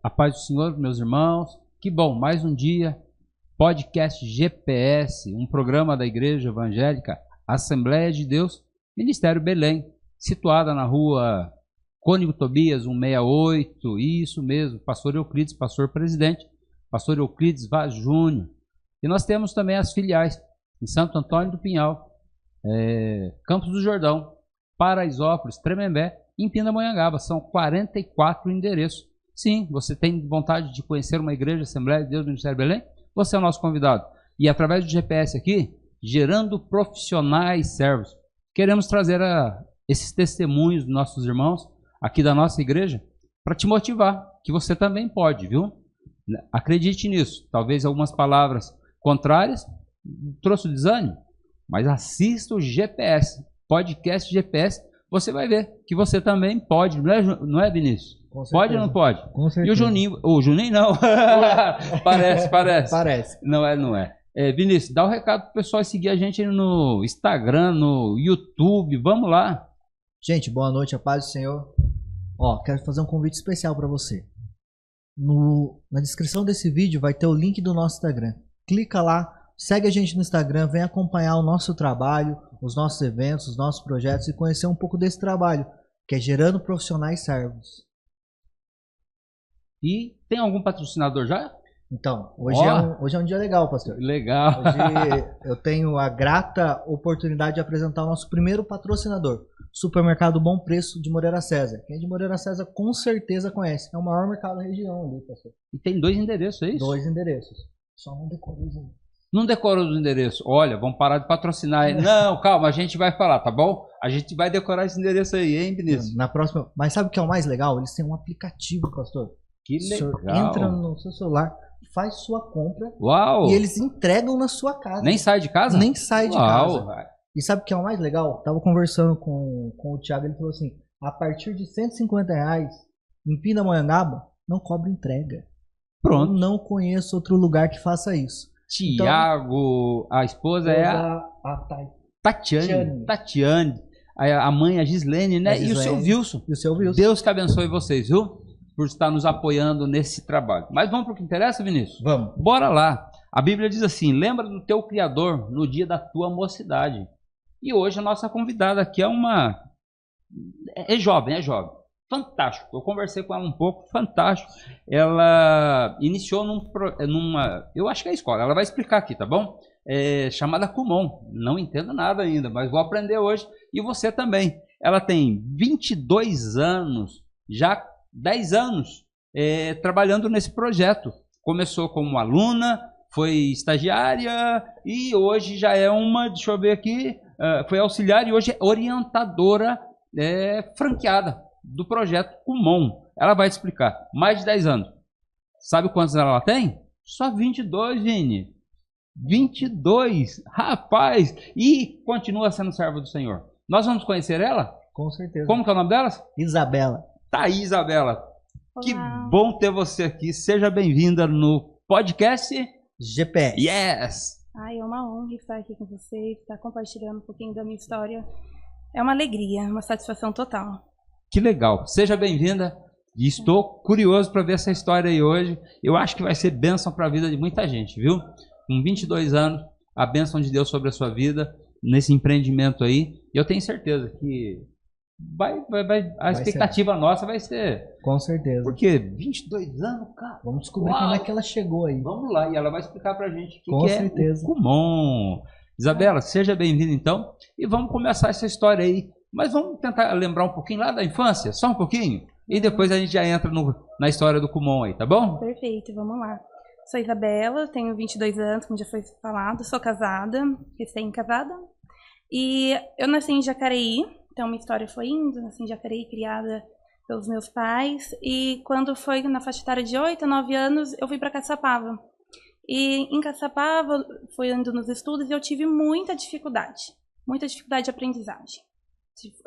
A paz do Senhor, meus irmãos. Que bom, mais um dia. Podcast GPS, um programa da Igreja Evangélica Assembleia de Deus, Ministério Belém, situada na rua Cônigo Tobias, 168, isso mesmo, pastor Euclides, pastor presidente, pastor Euclides Vaz Júnior. E nós temos também as filiais em Santo Antônio do Pinhal, Campos do Jordão, Paraisópolis, Tremembé e em Pindamonhangaba. São 44 endereços. Sim, você tem vontade de conhecer uma igreja, Assembleia de Deus, Ministério Belém? Você é o nosso convidado. E através do GPS aqui, gerando profissionais servos, queremos trazer esses testemunhos dos nossos irmãos aqui da nossa igreja para te motivar, que você também pode, viu? Acredite nisso. Talvez algumas palavras contrárias trouxe desânimo, mas assista o GPS, podcast GPS, você vai ver que você também pode, não é, Vinícius? Pode ou não pode? Com certeza. E o Juninho não. Parece. Parece. Não é. Vinícius, dá o recado pro pessoal seguir a gente no Instagram, no YouTube. Vamos lá. Gente, boa noite, a paz do Senhor. Quero fazer um convite especial para você. Na descrição desse vídeo vai ter o link do nosso Instagram. Clica lá, segue a gente no Instagram, vem acompanhar o nosso trabalho, os nossos eventos, os nossos projetos e conhecer um pouco desse trabalho, que é Gerando Profissionais Servos. E tem algum patrocinador já? Então, hoje é um dia legal, pastor. Legal. Hoje eu tenho a grata oportunidade de apresentar o nosso primeiro patrocinador, Supermercado Bom Preço de Moreira César. Quem é de Moreira César com certeza conhece. É o maior mercado da região ali, pastor. E tem 2 endereços, é isso? 2 endereços. Só não decorou os endereços. Não decorou os endereços. Olha, vamos parar de patrocinar. Não, calma, a gente vai falar, tá bom? A gente vai decorar esse endereço aí, hein, Vinícius? Na próxima. Mas sabe o que é o mais legal? Eles têm um aplicativo, pastor. Que legal. O senhor entra no seu celular, faz sua compra. Uau. E eles entregam na sua casa. Nem sai de casa? Nem sai de casa. Véio. E sabe o que é o mais legal? Tava conversando com o Thiago, ele falou assim, a partir de R$150 em Pindamonhangaba, não cobra entrega. Pronto. Eu não conheço outro lugar que faça isso. Tiago, a esposa é a Tatiane. A mãe, a Gislene, né? E o seu Wilson. Deus que abençoe vocês, viu? Por estar nos apoiando nesse trabalho. Mas vamos para o que interessa, Vinícius? Vamos. Bora lá. A Bíblia diz assim, lembra do teu Criador no dia da tua mocidade. E hoje a nossa convidada aqui é jovem. Fantástico. Eu conversei com ela um pouco, fantástico. Ela iniciou numa, eu acho que é a escola, ela vai explicar aqui, tá bom? Chamada Kumon. Não entendo nada ainda, mas vou aprender hoje. E você também. Ela tem 22 anos, já 10 anos trabalhando nesse projeto. Começou como aluna, foi estagiária e hoje já é deixa eu ver aqui, foi auxiliar e hoje é orientadora franqueada do projeto Kumon. Ela vai explicar. Mais de 10 anos. Sabe quantos ela tem? Só 22, Vini. 22. Rapaz! E continua sendo serva do Senhor. Nós vamos conhecer ela? Com certeza. Como que é o nome delas? Isabela. Tá aí, Isabela. Olá. Que bom ter você aqui. Seja bem-vinda no podcast GPS. Yes! É uma honra estar aqui com vocês, estar compartilhando um pouquinho da minha história. É uma alegria, uma satisfação total. Que legal. Seja bem-vinda. E estou curioso para ver essa história aí hoje. Eu acho que vai ser bênção para a vida de muita gente, viu? Com 22 anos, a bênção de Deus sobre a sua vida, nesse empreendimento aí. Eu tenho certeza que a expectativa nossa vai ser. Com certeza. Porque 22 anos, cara. Vamos descobrir como é que ela chegou aí. Vamos lá, e ela vai explicar pra gente o Com que certeza. é o Kumon. Isabela, seja bem-vinda então. E vamos começar essa história aí. Mas vamos tentar lembrar um pouquinho lá da infância, só um pouquinho. E depois a gente já entra na história do Kumon aí, tá bom? Perfeito, vamos lá. Sou Isabela, tenho 22 anos, como já foi falado. Sou casada, recém-casada. E eu nasci em Jacareí. Então, minha história foi indo, nasci em Jacareí, criada pelos meus pais. E quando foi na faixa etária de 8 a 9 anos, eu fui para Caçapava. E em Caçapava, fui indo nos estudos e eu tive muita dificuldade de aprendizagem.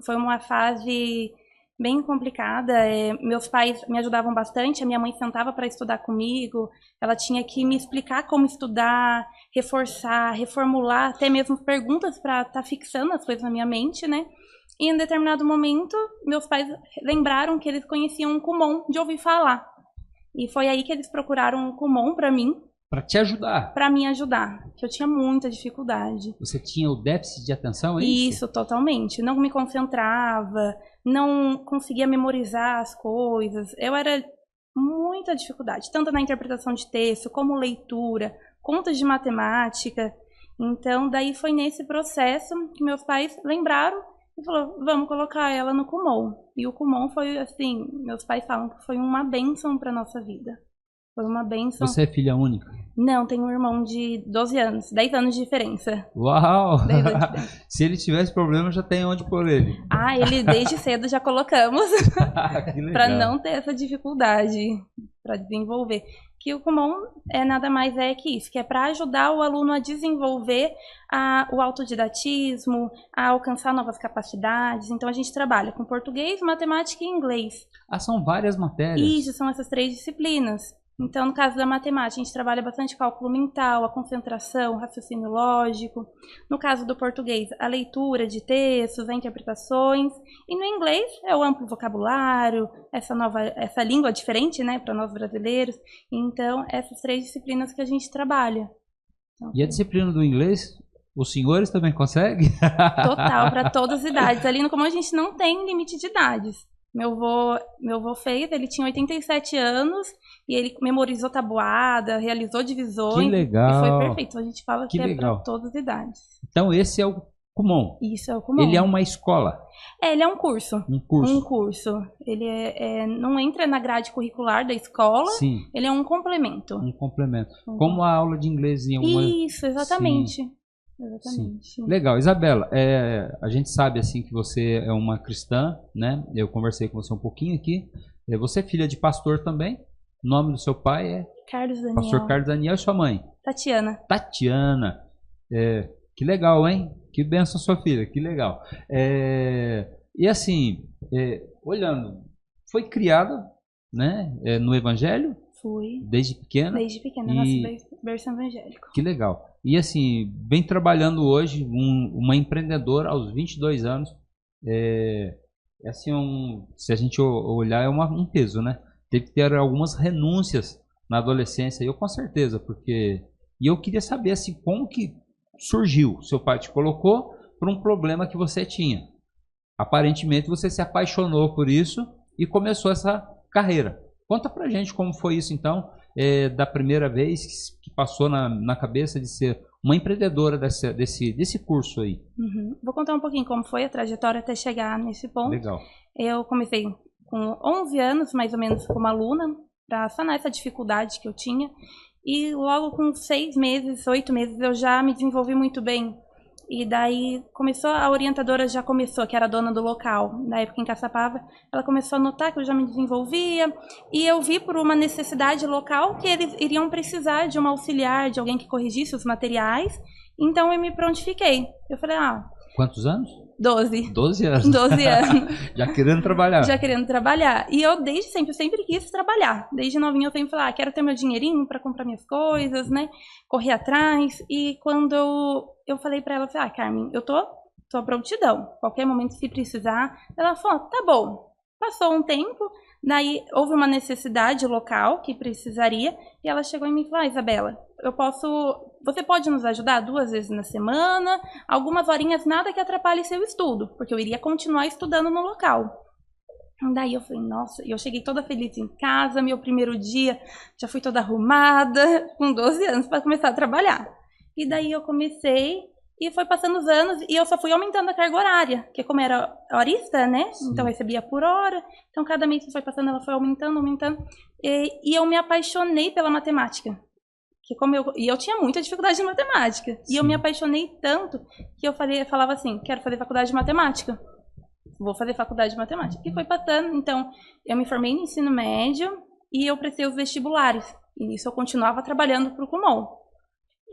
Foi uma fase bem complicada. Meus pais me ajudavam bastante, a minha mãe sentava para estudar comigo, ela tinha que me explicar como estudar, reforçar, reformular, até mesmo perguntas para estar fixando as coisas na minha mente, né? E em determinado momento, meus pais lembraram que eles conheciam um Kumon de ouvir falar. E foi aí que eles procuraram o Kumon para mim. Para te ajudar. Para me ajudar, que eu tinha muita dificuldade. Você tinha o déficit de atenção, é isso? Isso, totalmente. Não me concentrava, não conseguia memorizar as coisas. Eu era muita dificuldade, tanto na interpretação de texto, como leitura, contas de matemática. Então, daí foi nesse processo que meus pais lembraram e falou, vamos colocar ela no Kumon. E o Kumon foi, assim, meus pais falam que foi uma bênção para nossa vida. Foi uma bênção. Você é filha única? Não, tenho um irmão de 12 anos, 10 anos de diferença. Uau! 10 anos de diferença. Se ele tivesse problema, já tem onde pôr ele. Ele desde cedo já colocamos. Que legal. Para não ter essa dificuldade, para desenvolver. Que o Kumon nada mais que isso, que é para ajudar o aluno a desenvolver o autodidatismo, a alcançar novas capacidades. Então a gente trabalha com português, matemática e inglês. São várias matérias. Isso, são essas 3 disciplinas. Então, no caso da matemática, a gente trabalha bastante cálculo mental, a concentração, o raciocínio lógico. No caso do português, a leitura de textos, as interpretações. E no inglês, é o amplo vocabulário, essa língua diferente, né, para nós brasileiros. Então, essas 3 disciplinas que a gente trabalha. Então, e a disciplina do inglês, os senhores também conseguem? Total, para todas as idades. Ali no Kumon a gente não tem limite de idades. Meu avô fez, ele tinha 87 anos e ele memorizou tabuada, realizou divisões. Que legal. E foi perfeito. Então a gente fala que é para todas as idades. Então esse é o Kumon. Isso é o Kumon. Ele é uma escola. Ele é um curso. Um curso. Um curso. Ele não entra na grade curricular da escola. Sim. Ele é um complemento. Um complemento. Como a aula de inglês em uma... Isso, exatamente. Sim. Exatamente. Sim. Legal. Isabela, a gente sabe assim que você é uma cristã, né? Eu conversei com você um pouquinho aqui. Você é filha de pastor também. O nome do seu pai é? Carlos Daniel. Pastor Carlos Daniel. E sua mãe? Tatiana. Tatiana. Que legal, hein? Que benção sua filha, que legal. E assim, olhando, foi criada, né, no Evangelho? Fui. Desde pequena? Desde pequena, nosso berço evangélico. Que legal. E assim, vem trabalhando hoje, uma empreendedora aos 22 anos. Assim, se a gente olhar, é um peso, né? Teve que ter algumas renúncias na adolescência, eu com certeza, porque... E eu queria saber, assim, como que surgiu? Seu pai te colocou por um problema que você tinha. Aparentemente, você se apaixonou por isso e começou essa carreira. Conta pra gente como foi isso, então, da primeira vez que passou na cabeça de ser uma empreendedora desse curso aí. Uhum. Vou contar um pouquinho como foi a trajetória até chegar nesse ponto. Legal. Eu comecei com 11 anos, mais ou menos, como aluna, para sanar essa dificuldade que eu tinha. E logo com 6 meses, 8 meses, eu já me desenvolvi muito bem. E daí a orientadora já começou, que era a dona do local, na época em Caçapava, ela começou a notar que eu já me desenvolvia, e eu vi por uma necessidade local que eles iriam precisar de uma auxiliar, de alguém que corrigisse os materiais, então eu me prontifiquei. Eu falei, Quantos anos? 12. 12 anos. 12 anos. Já querendo trabalhar. Já querendo trabalhar. E eu desde sempre, eu sempre quis trabalhar. Desde novinha eu sempre falei, quero ter meu dinheirinho para comprar minhas coisas, né? Correr atrás. E quando eu falei para ela, eu falei, Carmen, eu tô à prontidão. Qualquer momento, se precisar. Ela falou, tá bom. Passou um tempo, daí houve uma necessidade local que precisaria, e ela chegou em mim e falou, Isabela, você pode nos ajudar 2 vezes na semana, algumas horinhas, nada que atrapalhe seu estudo, porque eu iria continuar estudando no local. Daí eu falei, nossa, e eu cheguei toda feliz em casa, meu primeiro dia, já fui toda arrumada, com 12 anos, para começar a trabalhar. E daí eu comecei, e foi passando os anos, e eu só fui aumentando a carga horária, porque como era horista, né, Sim. Então eu recebia por hora, então cada mês que foi passando, ela foi aumentando, e eu me apaixonei pela matemática. E eu tinha muita dificuldade de matemática. Sim. E eu me apaixonei tanto que eu falava assim, quero fazer faculdade de matemática. Vou fazer faculdade de matemática. E foi passando, então, eu me formei no ensino médio e eu prestei os vestibulares. E nisso eu continuava trabalhando para o Kumon.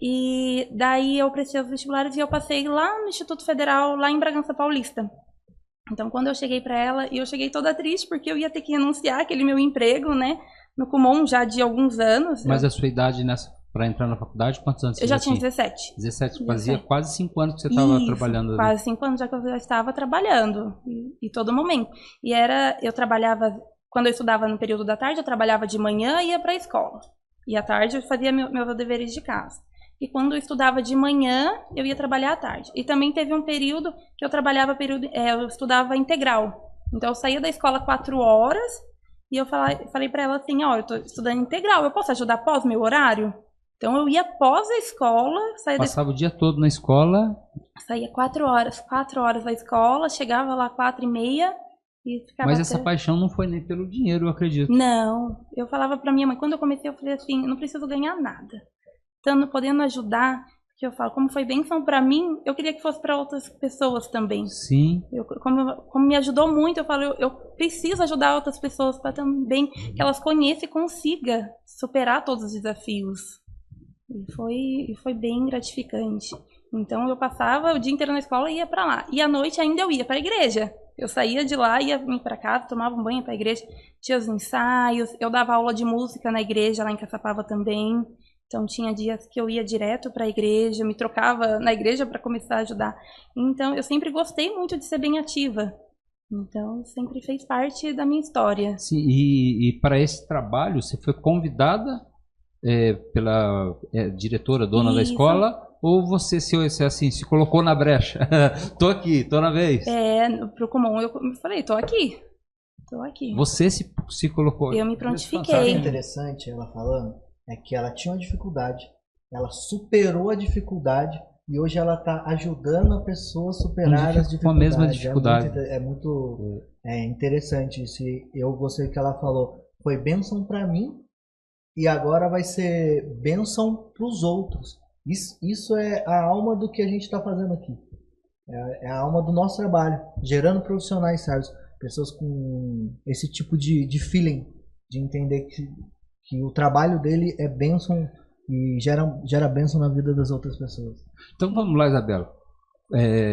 E daí eu prestei os vestibulares e eu passei lá no Instituto Federal, lá em Bragança Paulista. Então, quando eu cheguei para ela, eu cheguei toda triste porque eu ia ter que renunciar aquele meu emprego, né, no Kumon já de alguns anos. Mas a sua idade para entrar na faculdade, quantos anos você já tinha? 17. 17, fazia quase 5 anos que você estava trabalhando. Quase 5 anos já que eu já estava trabalhando, e todo momento. E eu trabalhava quando eu estudava no período da tarde, eu trabalhava de manhã e ia para a escola. E à tarde eu fazia meus deveres de casa. E quando eu estudava de manhã, eu ia trabalhar à tarde. E também teve um período que eu trabalhava, eu estudava integral. Então eu saía da escola 4 horas e eu falei para ela assim, ó, eu tô estudando integral, eu posso ajudar após meu horário? Então eu ia após a escola, Passava o dia todo na escola. Saía 4 horas da escola, chegava lá 4h30 e ficava. Mas essa paixão não foi nem pelo dinheiro, eu acredito. Não, eu falava para minha mãe, quando eu comecei, eu falei assim, não preciso ganhar nada. Estando podendo ajudar, que eu falo, como foi bênção para mim, eu queria que fosse para outras pessoas também. Sim. Como me ajudou muito, eu falo, eu preciso ajudar outras pessoas para também que elas conheçam e consigam superar todos os desafios. E foi bem gratificante. Então eu passava o dia inteiro na escola e ia para lá. E à noite ainda eu ia para a igreja. Eu saía de lá, ia para casa, tomava um banho para a igreja, tinha os ensaios, eu dava aula de música na igreja lá em Caçapava também. Então tinha dias que eu ia direto para a igreja, me trocava na igreja para começar a ajudar. Então eu sempre gostei muito de ser bem ativa. Então sempre fez parte da minha história. Sim, e para esse trabalho você foi convidada pela diretora, dona Isso. da escola, ou você se colocou na brecha? Tô aqui, tô na vez. Pro Kumon eu falei, tô aqui. Você se colocou. Eu me Sabe o prontifiquei. que é interessante ela falando? É que ela tinha uma dificuldade, ela superou a dificuldade e hoje ela está ajudando a pessoa a superar as dificuldades. Com a mesma dificuldade. É muito interessante isso. Eu gostei que ela falou, foi bênção para mim e agora vai ser bênção para os outros. Isso é a alma do que a gente está fazendo aqui. É a alma do nosso trabalho, gerando profissionais sérios, pessoas com esse tipo de feeling, de entender que o trabalho dele é bênção e gera bênção na vida das outras pessoas. Então vamos lá, Isabela.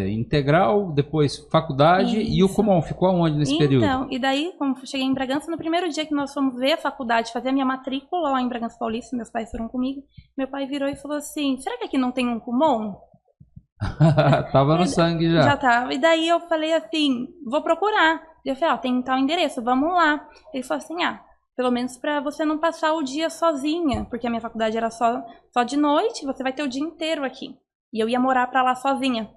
Integral, depois faculdade. Isso. E o Kumon ficou aonde nesse período? Então, e daí, como eu cheguei em Bragança, no primeiro dia que nós fomos ver a faculdade, fazer a minha matrícula lá em Bragança Paulista, meus pais foram comigo, meu pai virou e falou assim, será que aqui não tem um Kumon? Tava no sangue já. Já tava. E daí eu falei assim, vou procurar. Eu falei, tem tal endereço, vamos lá. Ele falou assim, pelo menos para você não passar o dia sozinha, porque a minha faculdade era só de noite, você vai ter o dia inteiro aqui. E eu ia morar para lá sozinha.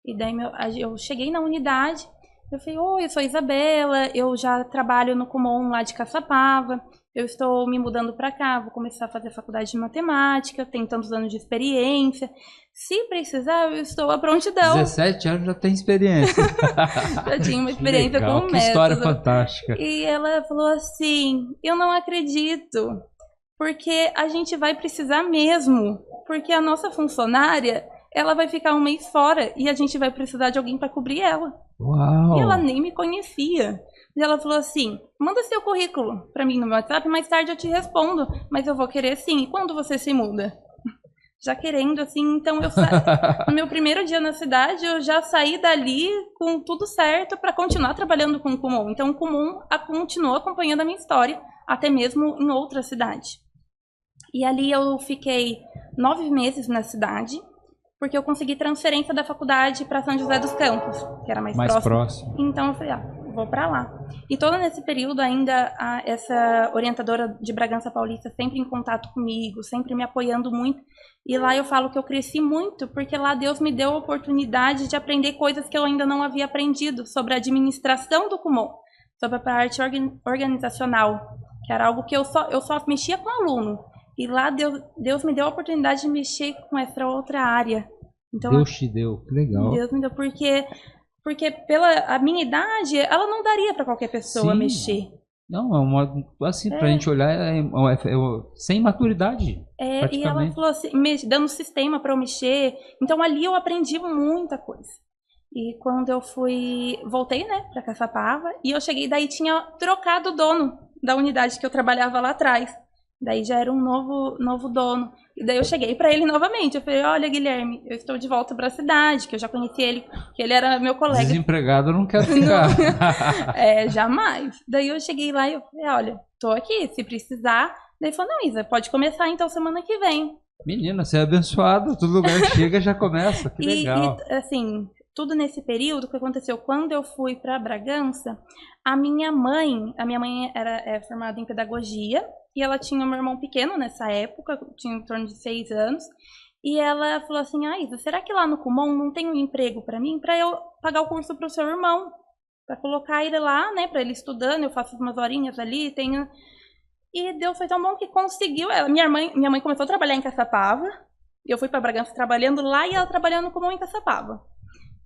E daí eu cheguei na unidade, eu falei, oi, eu sou Isabela, eu já trabalho no Kumon lá de Caçapava, eu estou me mudando para cá, vou começar a fazer faculdade de matemática, tenho tantos anos de experiência, se precisar eu estou à prontidão. 17 anos já tem experiência. Já tinha uma experiência com o método. Que história fantástica. E ela falou assim, eu não acredito, porque a gente vai precisar mesmo, porque a nossa funcionária, ela vai ficar um mês fora e a gente vai precisar de alguém para cobrir ela. Uau. E ela nem me conhecia. E ela falou assim, manda seu currículo para mim no meu WhatsApp, mais tarde eu te respondo, mas eu vou querer sim. E quando você se muda? Já querendo, assim, então no meu primeiro dia na cidade, eu já saí dali com tudo certo para continuar trabalhando com o Kumon. Então o Kumon continuou acompanhando a minha história, até mesmo em outra cidade. E ali eu fiquei 9 meses na cidade, porque eu consegui transferência da faculdade para São José dos Campos, que era mais próximo. Então eu falei, vou para lá. E todo nesse período ainda essa orientadora de Bragança Paulista sempre em contato comigo, sempre me apoiando muito. E lá eu falo que eu cresci muito, porque lá Deus me deu a oportunidade de aprender coisas que eu ainda não havia aprendido sobre a administração do Kumon, sobre a parte organizacional, que era algo que eu só mexia com aluno. E lá Deus me deu a oportunidade de mexer com essa outra área. Então, Deus te deu, que legal. Deus me deu, porque pela a minha idade, ela não daria para qualquer pessoa mexer. Não, assim, pra gente olhar, sem maturidade. E ela falou assim, dando sistema para eu mexer. Então ali eu aprendi muita coisa. E quando eu voltei, né, para Caçapava, e eu cheguei, daí tinha trocado o dono da unidade que eu trabalhava lá atrás. Daí já era um novo dono. E daí eu cheguei para ele novamente. Eu falei, olha, Guilherme, eu estou de volta para a cidade, que eu já conheci ele, que ele era meu colega. Desempregado eu não quero ficar. Jamais. Daí eu cheguei lá e eu falei, olha, tô aqui, se precisar. Daí ele falou, não, Isa, pode começar então semana que vem. Menina, você é abençoada, todo lugar que chega já começa, que legal. E assim, tudo nesse período, o que aconteceu? Quando eu fui para Bragança, a minha mãe era formada em pedagogia, e ela tinha um irmão pequeno nessa época, tinha em torno de 6 anos, e ela falou assim, Isa, será que lá no Kumon não tem um emprego para mim, para eu pagar o curso para o seu irmão? Para colocar ele lá, né, para ele estudando, eu faço umas horinhas ali, tenho... E Deus foi tão bom que conseguiu ela. Minha mãe começou a trabalhar em Caçapava, eu fui para Bragança trabalhando lá e ela trabalhando no Kumon em Caçapava.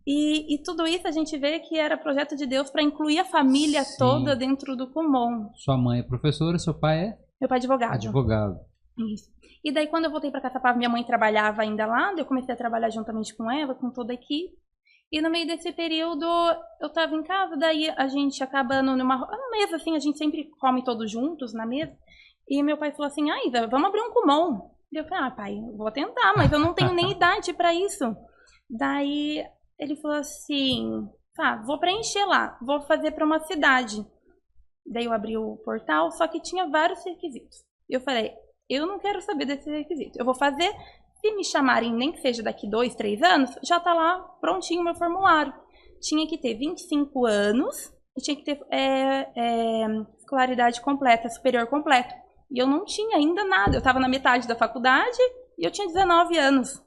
E tudo isso a gente vê que era projeto de Deus para incluir a família toda dentro do Kumon. Sua mãe é professora, seu pai é? Meu pai é advogado. Advogado. Isso. E daí quando eu voltei para Caçapava, minha mãe trabalhava ainda lá, eu comecei a trabalhar juntamente com ela, com toda a equipe. E no meio desse período, eu tava em casa, daí a gente acaba numa mesa, assim, a gente sempre come todos juntos na mesa. E meu pai falou assim, Isa, vamos abrir um Kumon. E eu falei, pai, vou tentar, mas eu não tenho nem idade para isso. Daí ele falou assim, vou preencher lá, vou fazer para uma cidade. Daí eu abri o portal, só que tinha vários requisitos. Eu falei, eu não quero saber desses requisitos, eu vou fazer... Se me chamarem, nem que seja daqui 2, 3 anos, já tá lá prontinho o meu formulário. Tinha que ter 25 anos e tinha que ter escolaridade completa, superior completa. E eu não tinha ainda nada. Eu estava na metade da faculdade e eu tinha 19 anos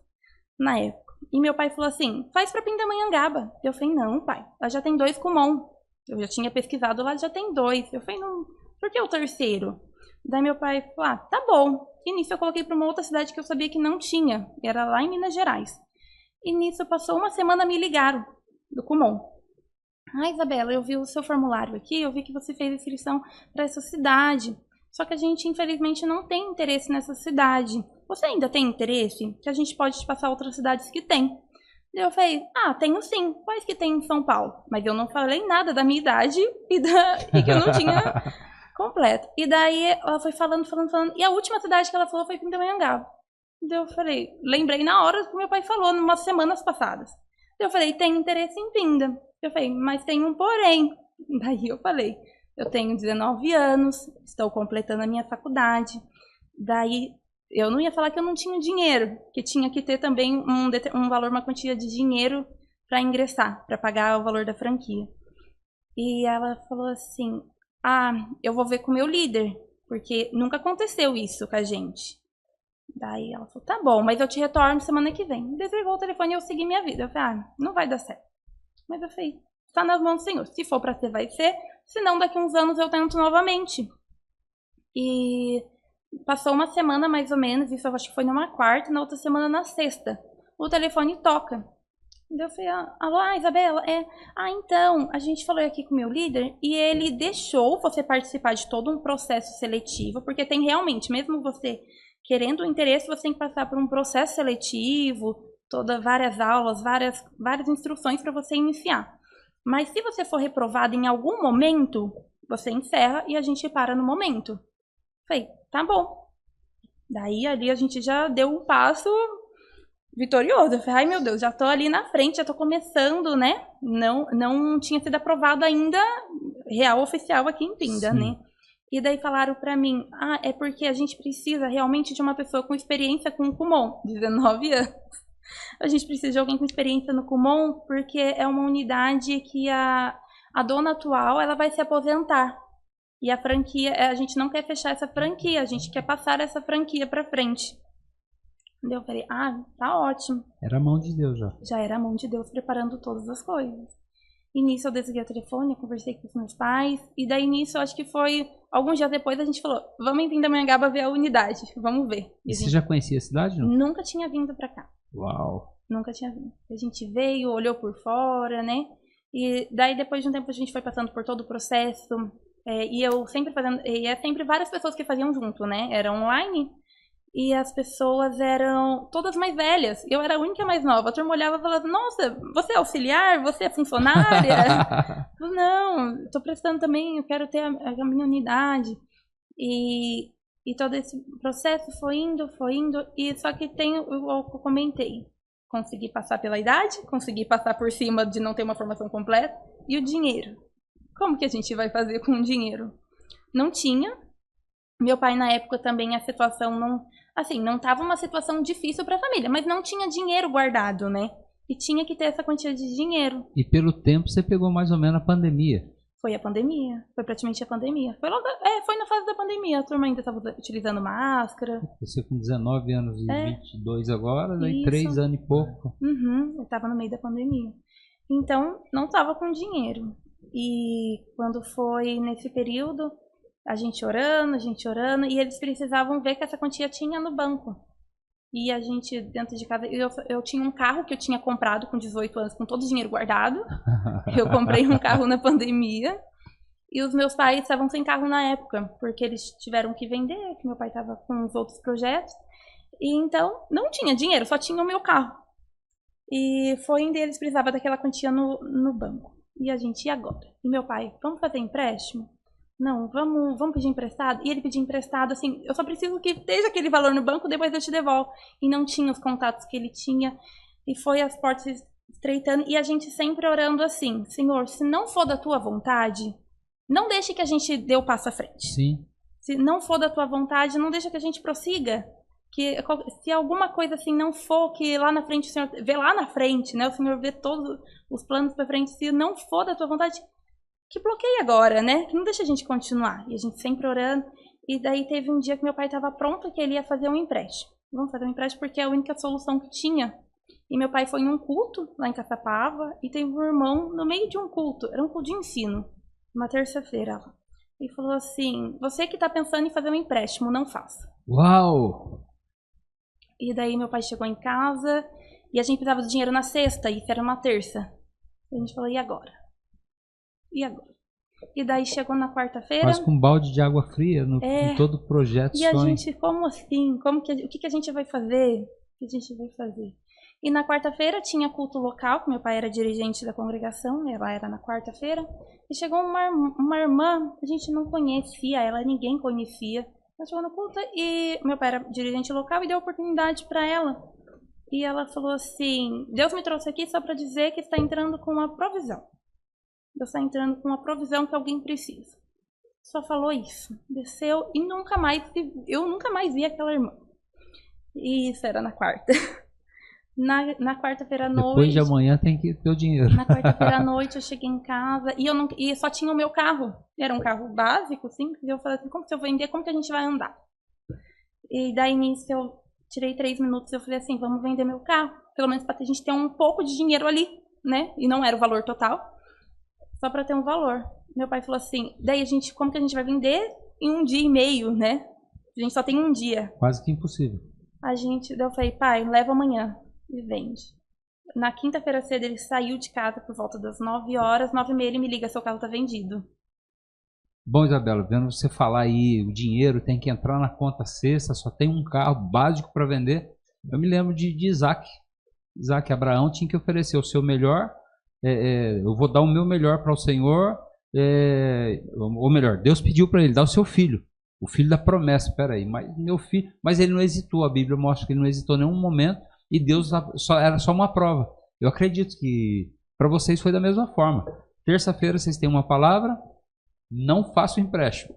na época. E meu pai falou assim, faz para Pindamonhangaba. Eu falei, não, pai, lá já tem 2 Kumon. Eu já tinha pesquisado lá, já tem 2. Eu falei, não, por que o terceiro? Daí meu pai falou, tá bom. E nisso eu coloquei para uma outra cidade que eu sabia que não tinha. Era lá em Minas Gerais. E nisso passou uma semana, me ligaram do Kumon. Isabela, eu vi o seu formulário aqui, eu vi que você fez inscrição para essa cidade. Só que a gente, infelizmente, não tem interesse nessa cidade. Você ainda tem interesse? Que a gente pode te passar outras cidades que tem. Eu falei, tenho sim. Quais que tem em São Paulo? Mas eu não falei nada da minha idade e que eu não tinha... completo. E daí ela foi falando. E a última cidade que ela falou foi Pindamonhangaba. Daí eu falei, lembrei na hora do que meu pai falou, umas semanas passadas. Daí eu falei, tem interesse em Pinda. Eu falei, mas tem um porém. Daí eu falei, eu tenho 19 anos, estou completando a minha faculdade. Daí eu não ia falar que eu não tinha dinheiro, que tinha que ter também um valor, uma quantia de dinheiro para ingressar, para pagar o valor da franquia. E ela falou assim, eu vou ver com o meu líder, porque nunca aconteceu isso com a gente. Daí ela falou, tá bom, mas eu te retorno semana que vem. Desligou o telefone e eu segui minha vida. Eu falei, não vai dar certo. Mas eu falei, tá nas mãos do Senhor. Se for pra ser, vai ser. Se não, daqui uns anos eu tento novamente. E passou uma semana mais ou menos, isso eu acho que foi numa quarta, na outra semana na sexta. O telefone toca. Eu falei, alô, Isabela? Então, a gente falou aqui com o meu líder e ele deixou você participar de todo um processo seletivo, porque tem realmente, mesmo você querendo o interesse, você tem que passar por um processo seletivo, várias aulas, várias instruções para você iniciar. Mas se você for reprovado em algum momento, você encerra e a gente para no momento. Falei, tá bom. Daí ali a gente já deu um passo vitorioso. Eu falei, ai meu Deus, já tô ali na frente, já tô começando, né? Não tinha sido aprovado ainda real oficial aqui em Pinda, né? E daí falaram pra mim, é porque a gente precisa realmente de uma pessoa com experiência com o Kumon, 19 anos. A gente precisa de alguém com experiência no Kumon, porque é uma unidade que a dona atual, ela vai se aposentar. E a franquia, a gente não quer fechar essa franquia, a gente quer passar essa franquia pra frente. Eu falei, tá ótimo. Era a mão de Deus já. Já era a mão de Deus preparando todas as coisas. E nisso eu desliguei o telefone, eu conversei com os meus pais. E daí nisso, eu acho que foi alguns dias depois, a gente falou, vamos em Pindamonhangaba ver a unidade, vamos ver. E você já conhecia a cidade, não? Nunca tinha vindo pra cá. Uau. Nunca tinha vindo. A gente veio, olhou por fora, né? E daí depois de um tempo a gente foi passando por todo o processo. E eu sempre fazendo, e sempre várias pessoas que faziam junto, né? Era online. E as pessoas eram todas mais velhas. Eu era a única mais nova. A turma olhava e falava, nossa, você é auxiliar? Você é funcionária? Não, estou prestando também, eu quero ter a minha unidade. E todo esse processo foi indo. E só que eu comentei. Consegui passar pela idade, consegui passar por cima de não ter uma formação completa. E o dinheiro? Como que a gente vai fazer com o dinheiro? Não tinha. Meu pai, na época, também a situação não estava uma situação difícil para a família, mas não tinha dinheiro guardado, né? E tinha que ter essa quantia de dinheiro. E pelo tempo você pegou mais ou menos a pandemia. Foi a pandemia. Foi praticamente a pandemia. Foi na fase da pandemia. A turma ainda estava utilizando máscara. Você com 19 anos e 22 agora, daí Isso. 3 anos e pouco. Eu estava no meio da pandemia. Então, não estava com dinheiro. E quando foi nesse período, a gente orando, e eles precisavam ver que essa quantia tinha no banco. E a gente, dentro de casa, eu tinha um carro que eu tinha comprado com 18 anos, com todo o dinheiro guardado. Eu comprei um carro na pandemia. E os meus pais estavam sem carro na época, porque eles tiveram que vender, que meu pai estava com os outros projetos. E então, não tinha dinheiro, só tinha o meu carro. E foi onde eles precisavam daquela quantia no banco. E a gente, e agora? E meu pai, vamos fazer empréstimo? Não, vamos pedir emprestado? E ele pediu emprestado, assim, eu só preciso que esteja aquele valor no banco, depois eu te devolvo. E não tinha os contatos que ele tinha. E foi as portas estreitando. E a gente sempre orando assim, Senhor, se não for da tua vontade, não deixe que a gente dê o passo à frente. Sim. Se não for da tua vontade, não deixa que a gente prossiga. Que se alguma coisa assim não for, que lá na frente o Senhor vê lá na frente, né? O Senhor vê todos os planos para frente. Se não for da tua vontade, que bloqueie agora, né? Que não deixa a gente continuar. E a gente sempre orando. E daí teve um dia que meu pai estava pronto que ele ia fazer um empréstimo. Vamos fazer um empréstimo porque é a única solução que tinha. E meu pai foi em um culto lá em Caçapava e teve um irmão no meio de um culto. Era um culto de ensino, uma terça-feira. E falou assim, você que está pensando em fazer um empréstimo, não faça. Uau! E daí meu pai chegou em casa e a gente precisava do dinheiro na sexta, e isso era uma terça. E a gente falou, e agora? E agora? E daí chegou na quarta-feira. Quase com um balde de água fria em todo o projeto. E a gente, como assim? O que a gente vai fazer? O que a gente vai fazer? E na quarta-feira tinha culto local, que meu pai era dirigente da congregação, ela era na quarta-feira. E chegou uma irmã, a gente não conhecia ela, ninguém conhecia. Ela chegou no culto e meu pai era dirigente local e deu oportunidade para ela. E ela falou assim, Deus me trouxe aqui só para dizer que está entrando com uma provisão. Deus está entrando com uma provisão que alguém precisa. Só falou isso. Desceu e eu nunca mais vi aquela irmã. E isso era na quarta. Na quarta-feira à noite. Depois de amanhã tem que ter o dinheiro. Na quarta-feira à noite eu cheguei em casa e só tinha o meu carro. Era um carro básico, simples. E eu falei assim, como se eu vender, como que a gente vai andar? E daí nisso eu tirei 3 minutos e eu falei assim, vamos vender meu carro. Pelo menos para a gente ter um pouco de dinheiro ali, né? E não era o valor total. Só para ter um valor. Meu pai falou assim, daí como que a gente vai vender em 1 dia e meio, né? A gente só tem 1 dia. Quase que impossível. Daí eu falei, pai, leva amanhã e vende. Na quinta-feira cedo ele saiu de casa por volta das 9 horas, 9h30 ele me liga, seu carro tá vendido. Bom, Isabela, vendo você falar aí, o dinheiro tem que entrar na conta sexta, só tem um carro básico para vender. Eu me lembro de Isaac. Abraão tinha que oferecer o seu melhor. Eu vou dar o meu melhor para o Senhor. Ou melhor, Deus pediu para ele dar o seu filho. O filho da promessa. Peraí, mas meu filho. Mas ele não hesitou. A Bíblia mostra que ele não hesitou em nenhum momento. E Deus era só uma prova. Eu acredito que para vocês foi da mesma forma. Terça-feira vocês têm uma palavra. Não faça o empréstimo.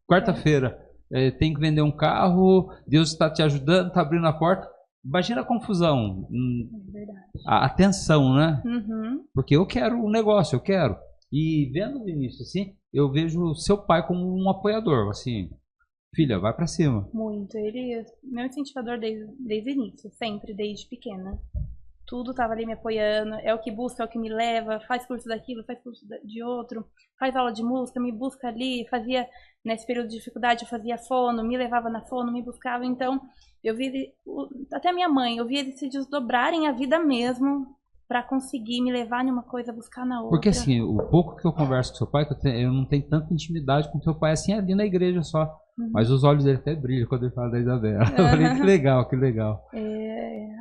Quarta-feira tem que vender um carro. Deus está te ajudando, está abrindo a porta. Imagina a confusão. A tensão, né? Uhum. Porque eu quero um negócio, eu quero. E vendo o Vinícius assim, eu vejo seu pai como um apoiador. Assim, filha, vai pra cima. Muito. Ele é meu incentivador desde o início, sempre, desde pequena. Tudo estava ali me apoiando, é o que busca, é o que me leva, faz curso daquilo, faz curso de outro, faz aula de música, me busca ali, fazia, nesse período de dificuldade, eu fazia fono, me levava na fono, me buscava, então, eu vi, até minha mãe, eu vi eles se desdobrarem a vida mesmo, para conseguir me levar em uma coisa, buscar na outra. Porque assim, o pouco que eu converso com seu pai, eu não tenho tanta intimidade com seu pai, assim, ali na igreja só. Uhum. Mas os olhos dele até brilham quando ele fala da Isabela. Eu falei, que legal, que legal.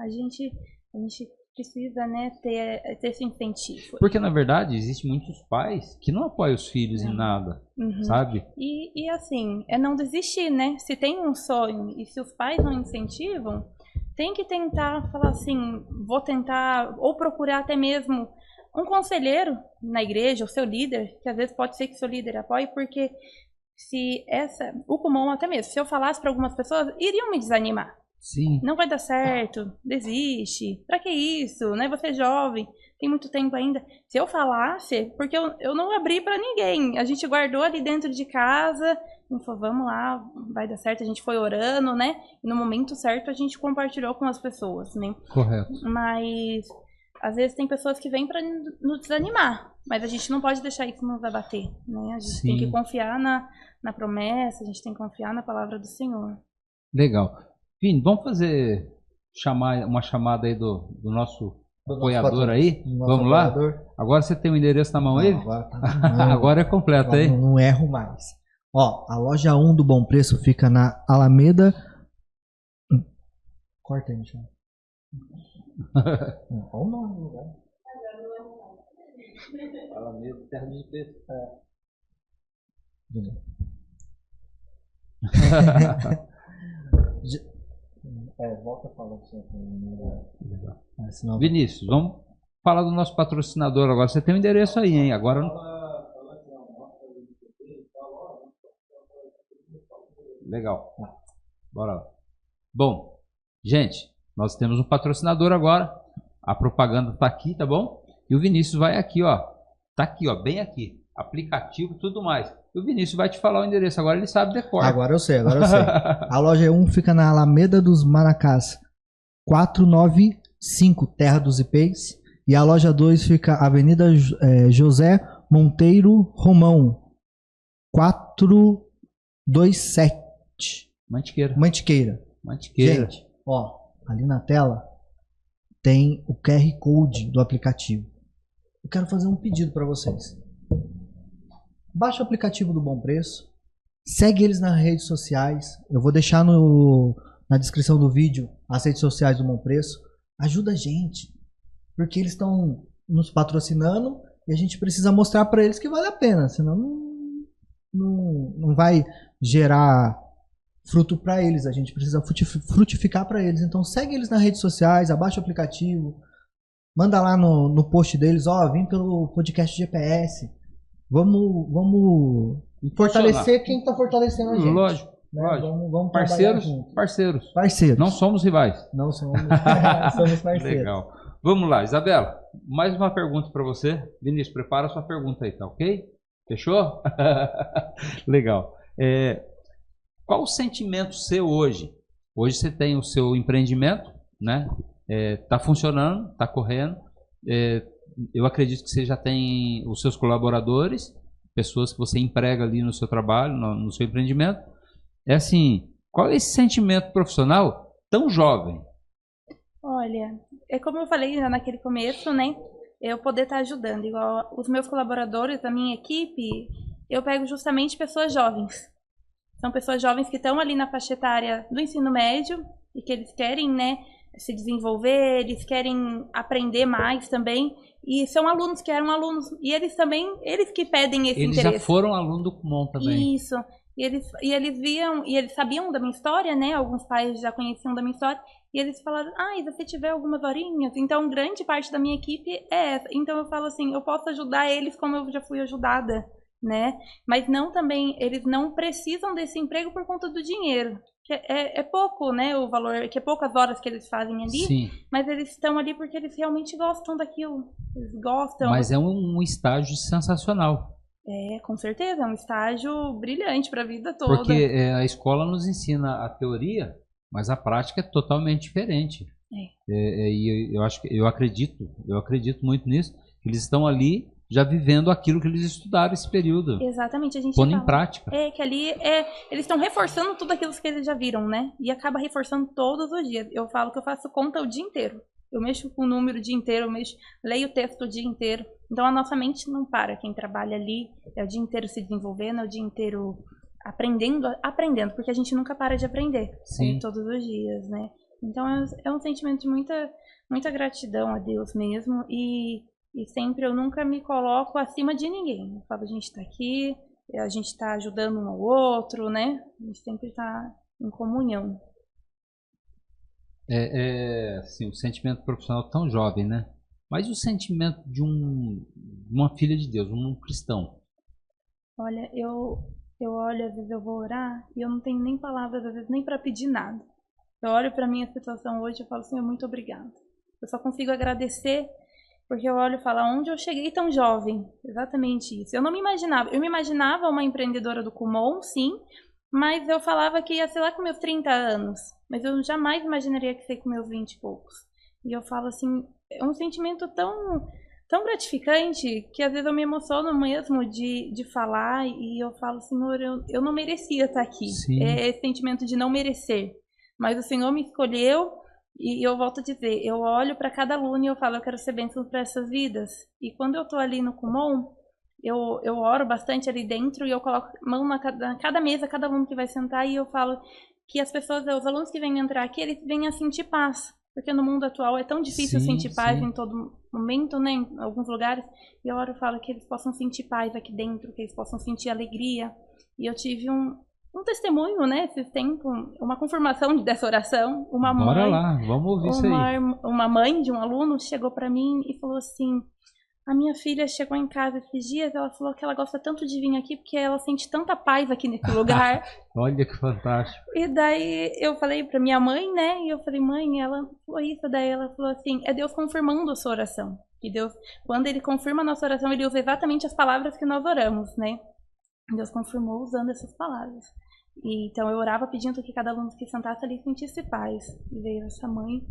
A gente precisa, né, ter esse incentivo. Porque, na verdade, existem muitos pais que não apoiam os filhos em nada, sabe? E assim, é não desistir, né? Se tem um sonho e se os pais não incentivam, tem que tentar falar assim, vou tentar, ou procurar até mesmo um conselheiro na igreja, o seu líder, que às vezes pode ser que seu líder apoie, porque o pulmão até mesmo, se eu falasse para algumas pessoas, iriam me desanimar. Sim. Não vai dar certo, desiste. Pra que isso, né? Você é jovem, tem muito tempo ainda. Se eu falasse, porque eu não abri pra ninguém. A gente guardou ali dentro de casa, e falou, vamos lá, vai dar certo. A gente foi orando, né? E no momento certo a gente compartilhou com as pessoas, né? Correto. Mas às vezes tem pessoas que vêm pra nos desanimar. Mas a gente não pode deixar isso nos abater, né? A gente tem que confiar na promessa, a gente tem que confiar na palavra do Senhor. Legal. Vini, vamos fazer uma chamada aí do nosso apoiador aí? Vamos lá? Agora você tem o endereço na mão aí? Agora tá na mão. Agora é completo aí. Não erro mais. Ó, a loja 1 do Bom Preço fica na Alameda. Corta aí, Michel. Olha o nome, né? Alameda, Terra dos Peixes. Volta a falar pra você. Vinícius, vamos falar do nosso patrocinador agora. Você tem o endereço aí, hein? Agora não... Legal. Bora lá. Bom, gente, nós temos um patrocinador agora. A propaganda tá aqui, tá bom? E o Vinícius vai aqui, ó. Tá aqui, ó, bem aqui. Aplicativo e tudo mais. E o Vinícius vai te falar o endereço. Agora ele sabe decor. Agora eu sei. A loja 1 fica na Alameda dos Maracás, 495, Terra dos Ipês. E a loja 2 fica Avenida José Monteiro Romão, 427. Mantiqueira. Mantiqueira. Gente, ó, ali na tela tem o QR Code do aplicativo. Eu quero fazer um pedido para vocês. Baixa o aplicativo do Bom Preço, segue eles nas redes sociais. Eu vou deixar na descrição do vídeo as redes sociais do Bom Preço. Ajuda a gente, porque eles estão nos patrocinando e a gente precisa mostrar para eles que vale a pena, senão não vai gerar fruto para eles. A gente precisa frutificar para eles. Então segue eles nas redes sociais, abaixa o aplicativo, manda lá no post deles, ó, vim pelo podcast GPS. Vamos fortalecer quem está fortalecendo a gente. Lógico, né? lógico. Vamos Parceiros. Não somos rivais. Não somos, somos parceiros. Legal. Vamos lá, Isabela. Mais uma pergunta para você. Vinícius, prepara a sua pergunta aí, tá ok? Fechou? Legal. Qual o sentimento seu hoje? Hoje você tem o seu empreendimento, né? Tá funcionando, tá correndo. Eu acredito que você já tem os seus colaboradores, pessoas que você emprega ali no seu trabalho, no seu empreendimento. É assim, qual é esse sentimento profissional tão jovem? Olha, é como eu falei já naquele começo, né? Eu poder estar ajudando. Igual os meus colaboradores, a minha equipe, eu pego justamente pessoas jovens. São pessoas jovens que estão ali na faixa etária do ensino médio e que eles querem, né, se desenvolver, eles querem aprender mais também. E são alunos que eram alunos. E eles também, eles que pedem esse interesse. Eles já foram aluno do Kumon também. Isso. E eles viam, e eles sabiam da minha história, né? Alguns pais já conheciam da minha história. E eles falaram, e se tiver algumas horinhas? Então, grande parte da minha equipe é essa. Então, eu falo assim, eu posso ajudar eles como eu já fui ajudada, né? Mas não também, eles não precisam desse emprego por conta do dinheiro. Que é pouco, né, o valor, que é poucas horas que eles fazem ali, Sim. Mas eles estão ali porque eles realmente gostam daquilo, eles gostam. Mas é um estágio sensacional. Com certeza, é um estágio brilhante para a vida toda. Porque a escola nos ensina a teoria, mas a prática é totalmente diferente. E eu acredito muito nisso, que eles estão ali já vivendo aquilo que eles estudaram esse período. Exatamente, a gente pondo em prática. Que ali eles estão reforçando tudo aquilo que eles já viram, né? E acaba reforçando todos os dias. Eu falo que eu faço conta o dia inteiro. Eu mexo com o número o dia inteiro, leio o texto o dia inteiro. Então a nossa mente não para. Quem trabalha ali é o dia inteiro se desenvolvendo, é o dia inteiro aprendendo, porque a gente nunca para de aprender. Sim. Todos os dias, né? Então é um sentimento de muita gratidão a Deus mesmo. E sempre eu nunca me coloco acima de ninguém. Eu falo, a gente está aqui, a gente está ajudando um ao outro, né? A gente sempre está em comunhão. Assim, o sentimento profissional tão jovem, né? Mas o sentimento de uma filha de Deus, um cristão? Olha, eu olho, às vezes eu vou orar e eu não tenho nem palavras, às vezes nem para pedir nada. Eu olho para minha situação hoje e falo, Senhor, muito obrigada. Eu só consigo agradecer porque eu olho e falo, onde eu cheguei tão jovem? Exatamente isso. Eu não me imaginava. Eu me imaginava uma empreendedora do Kumon, sim, mas eu falava que ia ser lá com meus 30 anos. Mas eu jamais imaginaria que ia ser com meus 20 e poucos. E eu falo assim, é um sentimento tão gratificante que às vezes eu me emociono mesmo de falar e eu falo, Senhor, eu não merecia estar aqui. Sim. É esse sentimento de não merecer. Mas o Senhor me escolheu e eu volto a dizer, eu olho para cada aluno e eu falo, eu quero ser bênção para essas vidas. E quando eu estou ali no Kumon, eu oro bastante ali dentro e eu coloco mão na cada mesa, cada aluno que vai sentar e eu falo que as pessoas, os alunos que vêm entrar aqui, eles vêm a sentir paz. Porque no mundo atual é tão difícil sentir paz em todo momento, né? Em alguns lugares. E eu oro e falo que eles possam sentir paz aqui dentro, que eles possam sentir alegria. E eu tive um testemunho, né? Esse tempo, uma confirmação dessa oração. Uma Bora mãe, lá, vamos ouvir isso aí. Uma mãe de um aluno chegou para mim e falou assim, a minha filha chegou em casa esses dias, ela falou que ela gosta tanto de vir aqui porque ela sente tanta paz aqui nesse lugar. Olha que fantástico. E daí eu falei pra minha mãe, né? E eu falei, mãe, ela falou isso. Daí ela falou assim, é Deus confirmando a sua oração. E Deus, quando Ele confirma a nossa oração, Ele usa exatamente as palavras que nós oramos, né? Deus confirmou usando essas palavras. E, então eu orava pedindo que cada aluno que sentasse ali sentisse paz. E veio essa mãe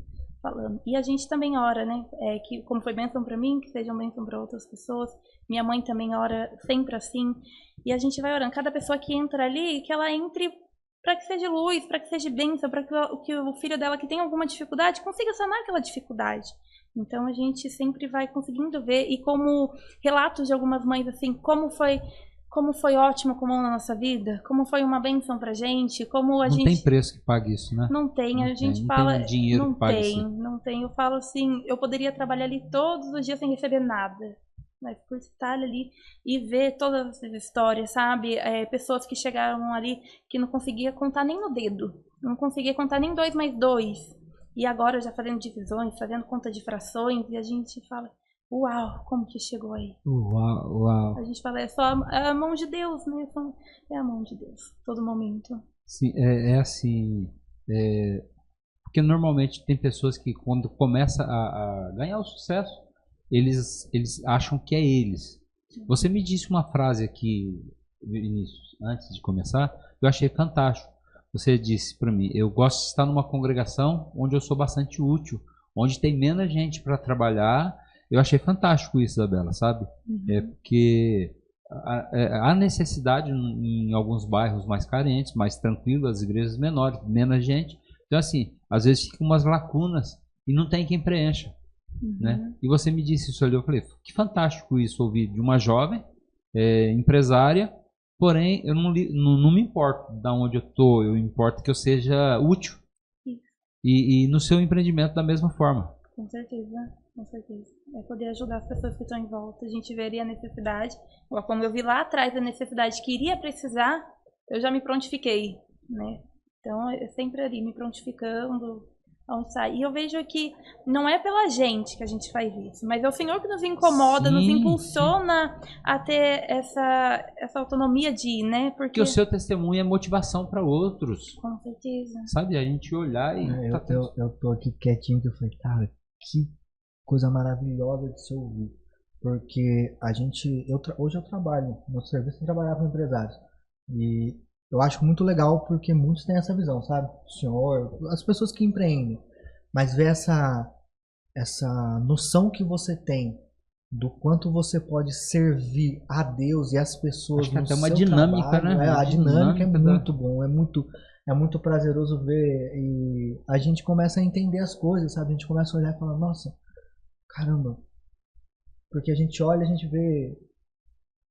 falando. E a gente também ora, né? Que como foi bênção para mim, que sejam bênção para outras pessoas. Minha mãe também ora sempre assim. E a gente vai orando. Cada pessoa que entra ali, que ela entre para que seja luz, para que seja bênção, para que o filho dela que tem alguma dificuldade consiga sanar aquela dificuldade. Então a gente sempre vai conseguindo ver. E como relatos de algumas mães assim, como foi ótimo Kumon na nossa vida, como foi uma bênção pra gente, como a gente... Não tem preço que pague isso, né? Não tem, Não a gente tem, fala... Não tem dinheiro que pague isso. Não tem. Eu falo assim, eu poderia trabalhar ali todos os dias sem receber nada, mas por estar ali e ver todas essas histórias, sabe? Pessoas que chegaram ali que não conseguia contar nem no dedo, não conseguia contar nem 2 mais 2, e agora já fazendo divisões, fazendo conta de frações, e a gente fala... Uau, como que chegou aí? Uau. A gente fala, é só a mão de Deus, né? É a mão de Deus, todo momento. Sim, assim, porque normalmente tem pessoas que quando começa a ganhar o sucesso, eles acham que é eles. Você me disse uma frase aqui, Vinícius, antes de começar, eu achei fantástico. Você disse para mim, eu gosto de estar numa congregação onde eu sou bastante útil, onde tem menos gente para trabalhar. Eu achei fantástico isso, Isabela, sabe? Porque há necessidade em alguns bairros mais carentes, mais tranquilos, as igrejas menores, menos gente. Então, assim, às vezes ficam umas lacunas e não tem quem preencha. Né? E você me disse isso ali, eu falei, que fantástico isso ouvir de uma jovem empresária, porém, eu não me importo de onde eu estou, eu importo que eu seja útil. E no seu empreendimento da mesma forma. Com certeza. Com certeza. É poder ajudar as pessoas que estão em volta. A gente veria a necessidade. Como eu vi lá atrás a necessidade que iria precisar, eu já me prontifiquei, né? Então, é sempre ali, me prontificando, onde sai. E eu vejo que não é pela gente que a gente faz isso, mas é o Senhor que nos incomoda, nos impulsiona a ter essa autonomia de ir, né? Porque o seu testemunho é motivação para outros. Com certeza. Sabe, a gente olhar e... Eu tô aqui quietinho que eu falei, cara, que coisa maravilhosa de se ouvir, porque hoje eu trabalho no serviço de trabalhar com empresários e eu acho muito legal porque muitos têm essa visão, sabe? O senhor, as pessoas que empreendem, mas ver essa noção que você tem do quanto você pode servir a Deus e as pessoas no até seu uma dinâmica, trabalho, né? A dinâmica é muito bom, é muito prazeroso ver e a gente começa a entender as coisas, sabe? A gente começa a olhar e falar, nossa, caramba, porque a gente olha, a gente vê,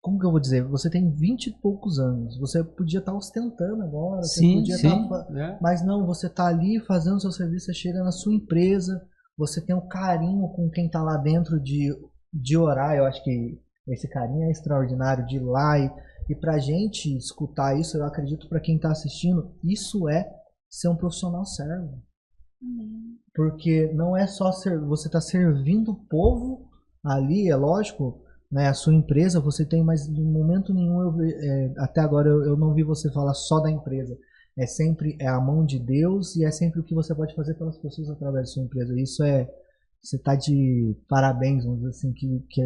como que eu vou dizer, você tem 20 e poucos anos, você podia estar ostentando agora, sim, você podia mas não, você está ali fazendo o seu serviço, você chega na sua empresa, você tem um carinho com quem está lá dentro de orar, eu acho que esse carinho é extraordinário de ir lá e pra gente escutar isso, eu acredito para quem está assistindo, isso é ser um profissional servo. Porque não é só você está servindo o povo ali, é lógico, né, a sua empresa você tem, mas em momento nenhum até agora eu não vi você falar só da empresa. é sempre a mão de Deus e é sempre o que você pode fazer pelas pessoas através da sua empresa. Isso você está de parabéns, vamos dizer assim, que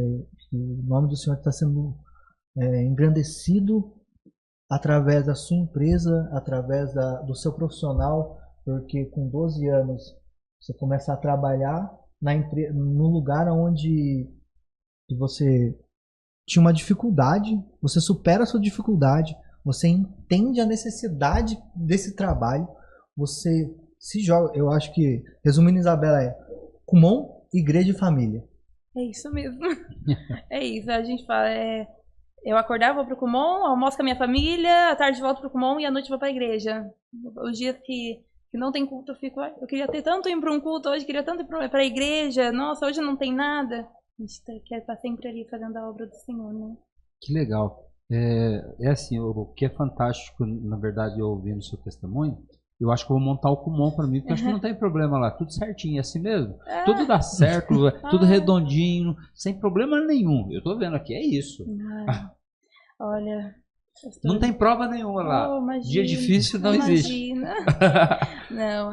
o nome do Senhor está sendo engrandecido através da sua empresa, através do seu profissional, porque com 12 anos você começa a trabalhar no lugar onde você tinha uma dificuldade, você supera a sua dificuldade, você entende a necessidade desse trabalho, você se joga. Eu acho que, resumindo, Isabela, Kumon, igreja e família. É isso mesmo. É isso, a gente fala, eu acordava, vou pro Kumon, almoço com a minha família, à tarde volto pro Kumon e à noite vou pra igreja. Os dias que não tem culto, eu fico, eu queria ter tanto ir pra um culto hoje, queria tanto ir pra igreja, nossa, hoje não tem nada. A gente quer estar sempre ali fazendo a obra do Senhor, né? Que legal. É assim, o que é fantástico, na verdade, eu ouvindo o seu testemunho, eu acho que eu vou montar o Kumon para mim, porque eu acho que não tem problema lá, tudo certinho, é assim mesmo. Tudo dá certo, tudo redondinho, sem problema nenhum. Eu tô vendo aqui, é isso. Olha... Não tem prova nenhuma lá. Imagina, dia difícil não existe. Não,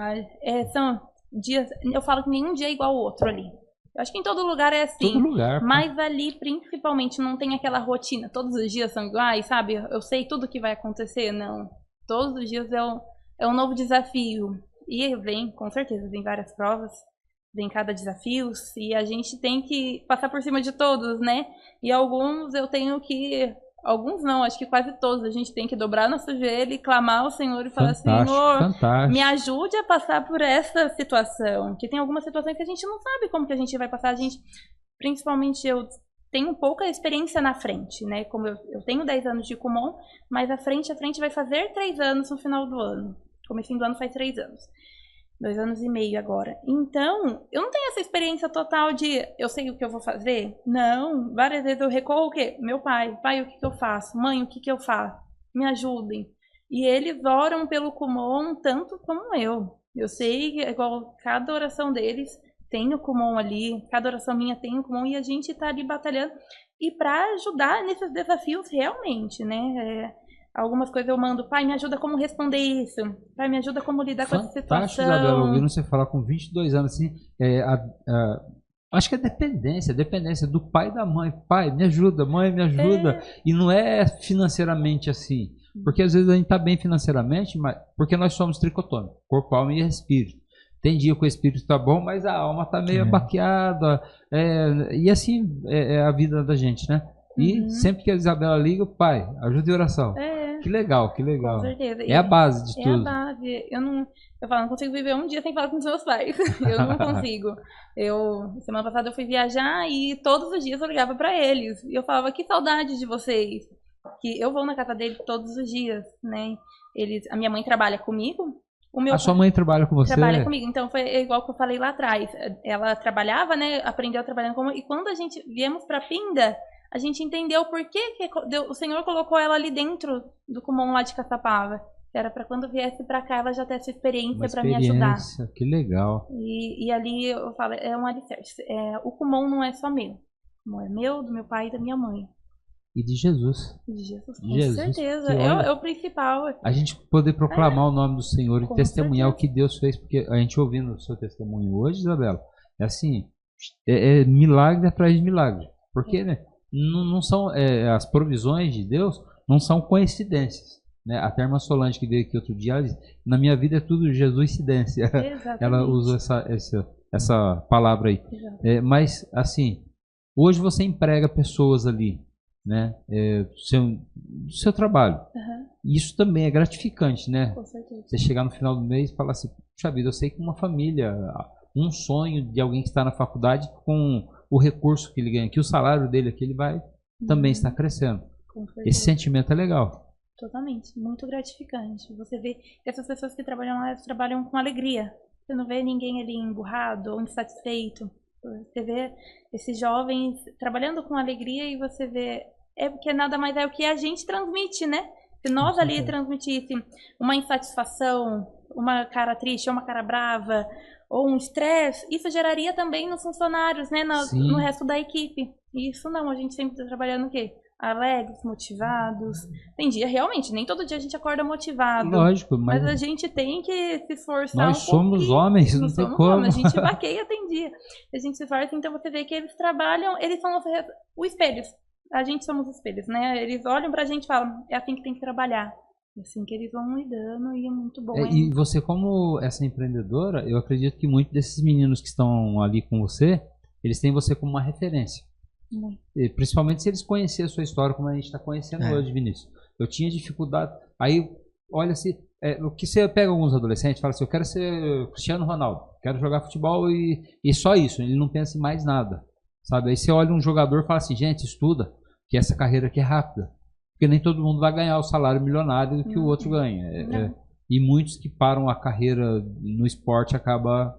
são dias... Eu falo que nenhum dia é igual ao outro ali. Eu acho que em todo lugar é assim. Todo lugar. Mas ali, principalmente, não tem aquela rotina. Todos os dias são iguais, sabe? Eu sei tudo que vai acontecer. Não. Todos os dias é um novo desafio. E com certeza, vem várias provas. Vem cada desafio. E a gente tem que passar por cima de todos, né? E alguns eu tenho que... Alguns não, acho que quase todos. A gente tem que dobrar nosso joelho e clamar ao Senhor e falar, Senhor, me ajude a passar por essa situação. Que tem algumas situações que a gente não sabe como que a gente vai passar. A gente, principalmente eu tenho pouca experiência na frente, né? Como eu tenho 10 anos de Kumon, mas a frente vai fazer 3 anos no final do ano. Comecinho do ano faz 3 anos. 2 anos e meio agora. Então, eu não tenho essa experiência total de eu sei o que eu vou fazer. Não, várias vezes eu recorro o quê? Meu pai, o que eu faço? Mãe, o que eu faço? Me ajudem. E eles oram pelo Kumon tanto como eu. Eu sei, igual cada oração deles tem o Kumon ali, cada oração minha tem o Kumon e a gente tá ali batalhando. E para ajudar nesses desafios realmente, né? Algumas coisas eu mando, pai, me ajuda como responder isso. Pai, me ajuda como lidar com essa situação. Isabela, ouvindo você falar com 22 anos assim, acho que é dependência do pai e da mãe. Pai, me ajuda, mãe, me ajuda. E não é financeiramente assim. Porque às vezes a gente está bem financeiramente, mas porque nós somos tricotômicos, corpo, alma e espírito. Tem dia que o espírito está bom, mas a alma está meio abaqueada. E assim é a vida da gente, né? E sempre que a Isabela liga, pai, ajuda em oração. Que legal, que legal. Com certeza. É a base de tudo. É a base. Eu não consigo viver um dia sem falar com os meus pais. Eu não consigo. Semana passada eu fui viajar e todos os dias eu ligava pra eles. E eu falava, que saudade de vocês. Que eu vou na casa deles todos os dias, né? A minha mãe trabalha comigo. A sua mãe trabalha com você? Trabalha comigo. Então foi igual que eu falei lá atrás. Ela trabalhava, né? Aprendeu trabalhando como... E quando a gente viemos pra Pinda... A gente entendeu por que o Senhor colocou ela ali dentro do Kumon lá de Caçapava. Era para quando viesse para cá ela já ter essa experiência para me ajudar. Que legal. E ali eu falo, é um alicerce. O Kumon não é só meu. O Kumon é meu, do meu pai e da minha mãe. E de Jesus. De Jesus, com certeza. É o principal. A gente poder proclamar o nome do Senhor e testemunhar o que Deus fez. Porque a gente ouvindo o seu testemunho hoje, Isabela, é assim, milagre atrás de milagre. Porque, né? Não são as provisões de Deus não são coincidências, né? Até a irmã Solange que veio aqui outro dia, ela disse, na minha vida é tudo Jesus-cidência. Ela usou essa palavra aí. Mas assim, hoje você emprega pessoas ali, né? Do seu trabalho. Isso também é gratificante, né? Com certeza. Você chegar no final do mês e falar assim, puxa vida, eu sei que uma família, um sonho de alguém que está na faculdade com o recurso que ele ganha aqui, o salário dele aqui, ele vai também estar crescendo. Esse sentimento é legal. Totalmente, muito gratificante. Você vê que essas pessoas que trabalham lá, elas trabalham com alegria. Você não vê ninguém ali emburrado ou insatisfeito. Você vê esses jovens trabalhando com alegria e você vê... porque nada mais é o que a gente transmite, né? Se nós ali transmitisse uma insatisfação, uma cara triste ou uma cara brava... ou um estresse, isso geraria também nos funcionários, né? No resto da equipe. E isso não, a gente sempre está trabalhando o quê? alegres, motivados. Tem dia, realmente, nem todo dia a gente acorda motivado. Lógico, mas a gente tem que se esforçar nós somos homens, não tem como. Homens, a gente vaqueia, tem dia. A gente se esforça, então você vê que eles trabalham, eles são os espelhos. A gente somos os espelhos, né? Eles olham pra gente e falam, é assim que tem que trabalhar. É assim que eles vão lidando e é muito bom. E você, como essa empreendedora, eu acredito que muitos desses meninos que estão ali com você, eles têm você como uma referência. E, principalmente se eles conhecerem a sua história, como a gente está conhecendo hoje, Vinícius. Eu tinha dificuldade. Aí, olha, o que você pega alguns adolescentes e fala assim, eu quero ser Cristiano Ronaldo, quero jogar futebol e só isso, ele não pensa em mais nada. Sabe? Aí você olha um jogador e fala assim, gente, estuda, que essa carreira aqui é rápida. Porque nem todo mundo vai ganhar o salário milionário que o outro ganha. E muitos que param a carreira no esporte acabam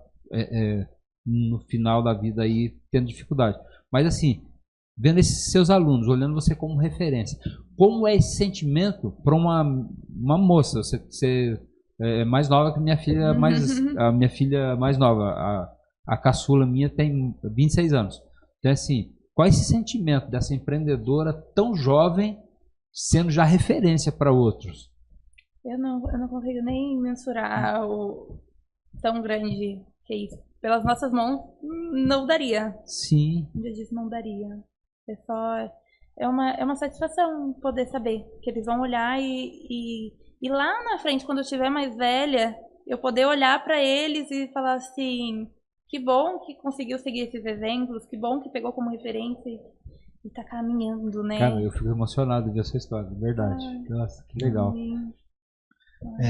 no final da vida aí tendo dificuldade. Mas assim, vendo esses seus alunos, olhando você como referência, como é esse sentimento para uma moça? Você é mais nova que minha filha, a minha filha mais nova, a caçula minha tem 26 anos. Então assim, qual é esse sentimento dessa empreendedora tão jovem sendo já referência para outros? Eu não consigo nem mensurar o tão grande que é isso. Pelas nossas mãos, não daria. Sim. Eu disse, não daria. É uma satisfação poder saber que eles vão olhar e lá na frente, quando eu estiver mais velha, eu poder olhar para eles e falar assim, que bom que conseguiu seguir esses exemplos, que bom que pegou como referência e tá caminhando, né? Cara, eu fico emocionado de ver essa história, de verdade. Nossa, que legal.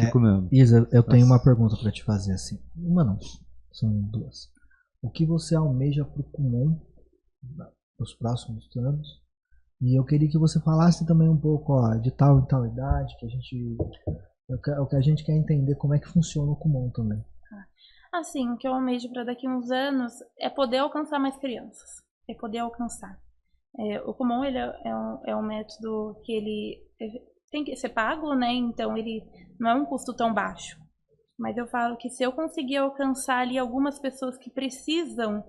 Fico mesmo. Isa, eu tenho uma pergunta para te fazer assim. Uma não, são duas. O que você almeja pro Kumon nos próximos anos? E eu queria que você falasse também um pouco de tal e tal idade, o que a gente quer entender como é que funciona o Kumon também. Assim, o que eu almejo para daqui uns anos é poder alcançar mais crianças. É poder alcançar. O Kumon, ele é um método que ele tem que ser pago, né? Então ele não é um custo tão baixo. Mas eu falo que se eu conseguir alcançar ali algumas pessoas que precisam,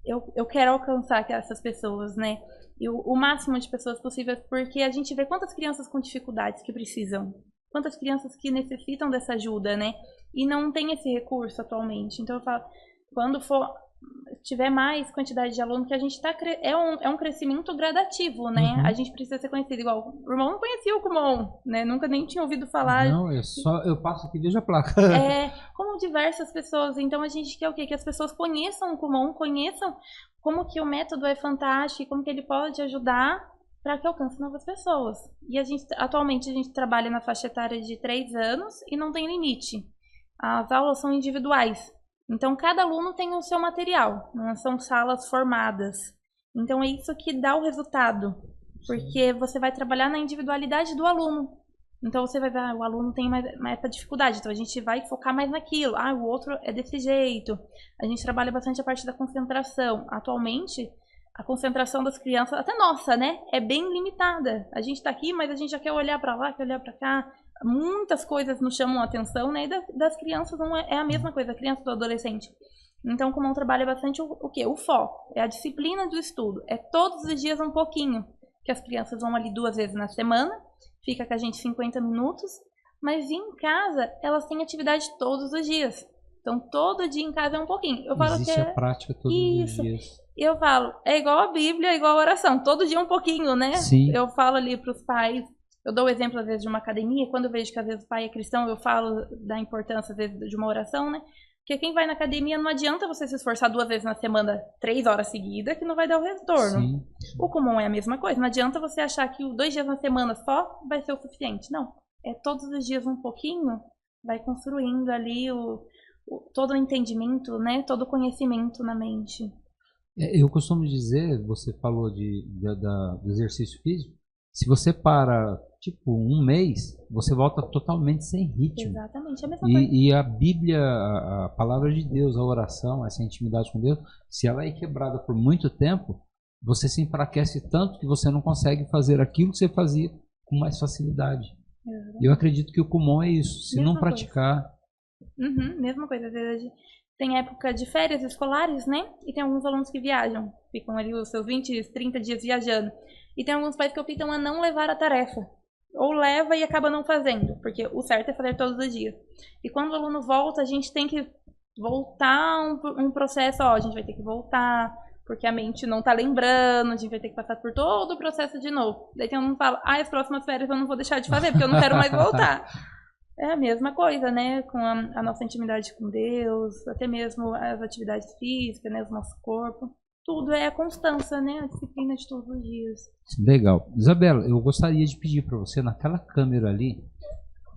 eu quero alcançar essas pessoas, né? E o máximo de pessoas possíveis, porque a gente vê quantas crianças com dificuldades que precisam, quantas crianças que necessitam dessa ajuda, né? E não tem esse recurso atualmente. Então eu falo, quando tiver mais quantidade de alunos, que a gente é um crescimento gradativo, né? A gente precisa ser conhecido igual. O irmão não conhecia o Kumon, né? Nunca nem tinha ouvido falar. Não, eu passo aqui e vejo a placa. Como diversas pessoas. Então a gente quer o quê? Que as pessoas conheçam o Kumon, conheçam como que o método é fantástico, como que ele pode ajudar para que alcance novas pessoas. E atualmente a gente trabalha na faixa etária de 3 anos e não tem limite. As aulas são individuais. Então, cada aluno tem o seu material, não são salas formadas. Então, é isso que dá o resultado, porque você vai trabalhar na individualidade do aluno. Então, você vai ver, o aluno tem mais essa dificuldade, então a gente vai focar mais naquilo. O outro é desse jeito. A gente trabalha bastante a parte da concentração. Atualmente, a concentração das crianças, até nossa, né, é bem limitada. A gente está aqui, mas a gente já quer olhar para lá, quer olhar para cá. Muitas coisas nos chamam a atenção, né? E das crianças não é a mesma coisa, a criança do adolescente. Então, como trabalha bastante o quê? O foco, é a disciplina do estudo. É todos os dias um pouquinho, que as crianças vão ali 2 vezes na semana, fica com a gente 50 minutos, mas em casa elas têm atividade todos os dias. Então, todo dia em casa é um pouquinho. Eu falo Existe a prática todos os dias. Eu falo, é igual a Bíblia, é igual a oração, todo dia um pouquinho, né? Sim. Eu falo ali para os pais. Eu dou o exemplo, às vezes, de uma academia. Quando eu vejo que, às vezes, o pai é cristão, eu falo da importância, às vezes, de uma oração, né? Porque quem vai na academia, não adianta você se esforçar 2 vezes na semana, 3 horas seguidas, que não vai dar o retorno. Sim. O Kumon é a mesma coisa. Não adianta você achar que 2 dias na semana só vai ser o suficiente. Não. É todos os dias um pouquinho, vai construindo ali todo o entendimento, né? Todo o conhecimento na mente. Eu costumo dizer, você falou do exercício físico, se você para, tipo, 1 mês, você volta totalmente sem ritmo. Exatamente, é a mesma coisa. E a Bíblia, a palavra de Deus, a oração, essa intimidade com Deus, se ela é quebrada por muito tempo, você se enfraquece tanto que você não consegue fazer aquilo que você fazia com mais facilidade. E eu acredito que o Kumon é isso, se Mesma não praticar... Mesma coisa, às vezes tem época de férias escolares, né? E tem alguns alunos que viajam, ficam ali os seus 20, 30 dias viajando. E tem alguns pais que optam a não levar a tarefa. Ou leva e acaba não fazendo, porque o certo é fazer todos os dias. E quando o aluno volta, a gente tem que voltar um processo, ó, a gente vai ter que voltar, porque a mente não tá lembrando, a gente vai ter que passar por todo o processo de novo. Daí tem um que fala, as próximas férias eu não vou deixar de fazer, porque eu não quero mais voltar. É a mesma coisa, né? Com a nossa intimidade com Deus, até mesmo as atividades físicas, né? O nosso corpo. Tudo é a constância, né? A disciplina de todos os dias. Legal. Isabela, eu gostaria de pedir para você, naquela câmera ali,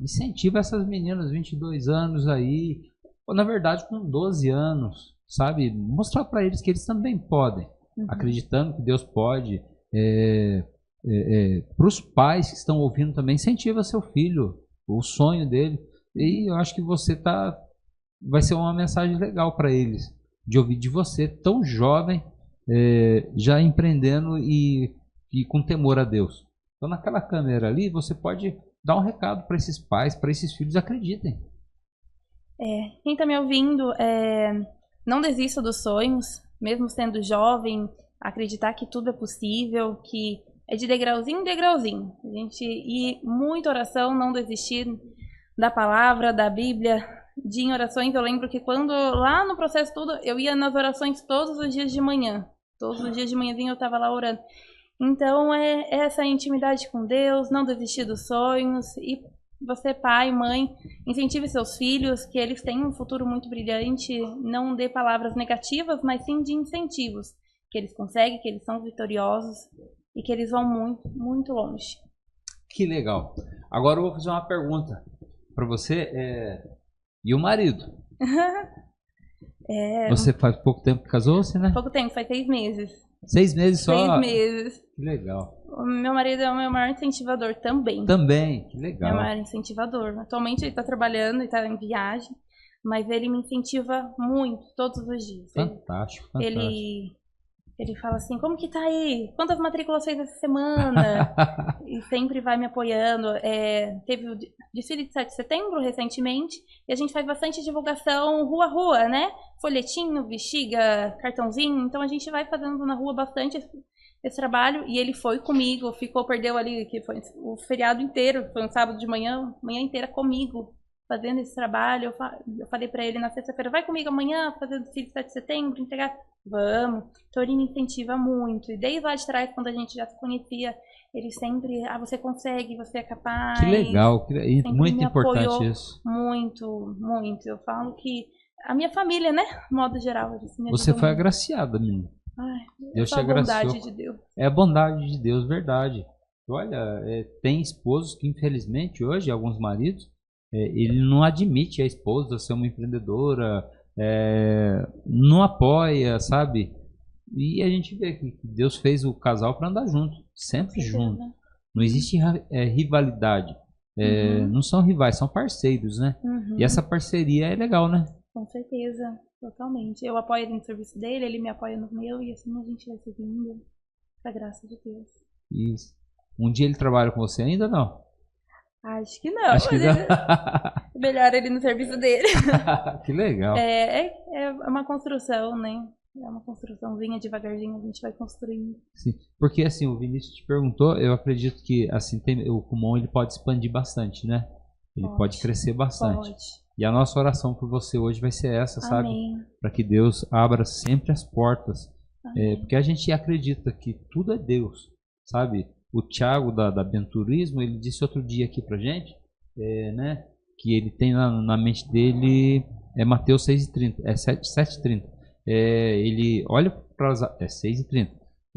incentiva essas meninas, 22 anos aí, ou na verdade com 12 anos, sabe? Mostrar para eles que eles também podem, acreditando que Deus pode. Para os pais que estão ouvindo também, incentiva seu filho, o sonho dele. E eu acho que vai ser uma mensagem legal para eles, de ouvir de você, tão jovem, já empreendendo e com temor a Deus. Então, naquela câmera ali, você pode dar um recado para esses pais, para esses filhos, acreditem. Quem está me ouvindo, não desista dos sonhos, mesmo sendo jovem, acreditar que tudo é possível, que é de degrauzinho em degrauzinho. A gente ir muita oração, não desistir da palavra, da Bíblia, de em orações. Eu lembro que quando, lá no processo todo, eu ia nas orações todos os dias de manhã. Todos os dias de manhãzinho eu estava lá orando. Então, essa intimidade com Deus, não desistir dos sonhos. E você, pai, mãe, incentive seus filhos, que eles têm um futuro muito brilhante. Não dê palavras negativas, mas sim de incentivos. Que eles conseguem, que eles são vitoriosos e que eles vão muito, muito longe. Que legal. Agora eu vou fazer uma pergunta para você. E o marido? Você faz pouco tempo que casou-se, né? Pouco tempo, faz 6 meses. 6 meses só? 6 meses. Que legal. O meu marido é o meu maior incentivador também. Também, que legal. Meu maior incentivador. Atualmente ele está trabalhando, ele está em viagem, mas ele me incentiva muito, todos os dias. Fantástico, fantástico. Ele fala assim, como que tá aí? Quantas matrículas fez essa semana? E sempre vai me apoiando. Teve o desfile de 7 de setembro recentemente, e a gente faz bastante divulgação rua a rua, né? Folhetinho, bexiga, cartãozinho. Então a gente vai fazendo na rua bastante esse trabalho, e ele foi comigo, perdeu ali, que foi o feriado inteiro, foi um sábado de manhã inteira comigo, fazendo esse trabalho. Eu falei pra ele na sexta-feira, vai comigo amanhã fazer o desfile de 7 de setembro, entregar. Vamos. Então ele me incentiva muito. E desde lá de trás, quando a gente já se conhecia, ele sempre, você consegue, você é capaz. Que legal, muito importante isso. Muito, muito. Eu falo que a minha família, né, de modo geral. Você foi agraciada, menina. Deus te agraciou. A bondade de Deus. É a bondade de Deus, verdade. Olha, tem esposos que infelizmente hoje, alguns maridos, ele não admite a esposa ser uma empreendedora, não apoia, sabe? E a gente vê que Deus fez o casal para andar junto, sempre junto. Não existe rivalidade. Não são rivais, são parceiros, né? E essa parceria é legal, né? Com certeza, totalmente. Eu apoio ele no serviço dele, ele me apoia no meu, e assim a gente vai seguindo, com a graça de Deus. Isso. Um dia ele trabalha com você ainda, não? Acho que não. Acho que não. Melhor ele no serviço dele. Que legal. É uma construção, né? É uma construçãozinha, devagarzinho a gente vai construindo. Sim, porque assim, o Vinícius te perguntou, eu acredito que assim, o Kumon ele pode expandir bastante, né? Ele pode crescer bastante. Pode. E a nossa oração por você hoje vai ser essa, sabe? Amém. Para que Deus abra sempre as portas. Porque a gente acredita que tudo é Deus, sabe? O Thiago da Benturismo, ele disse outro dia aqui pra gente, né, que ele tem na mente dele Mateus 6,30, 7,30. Ele olha para as 6,30.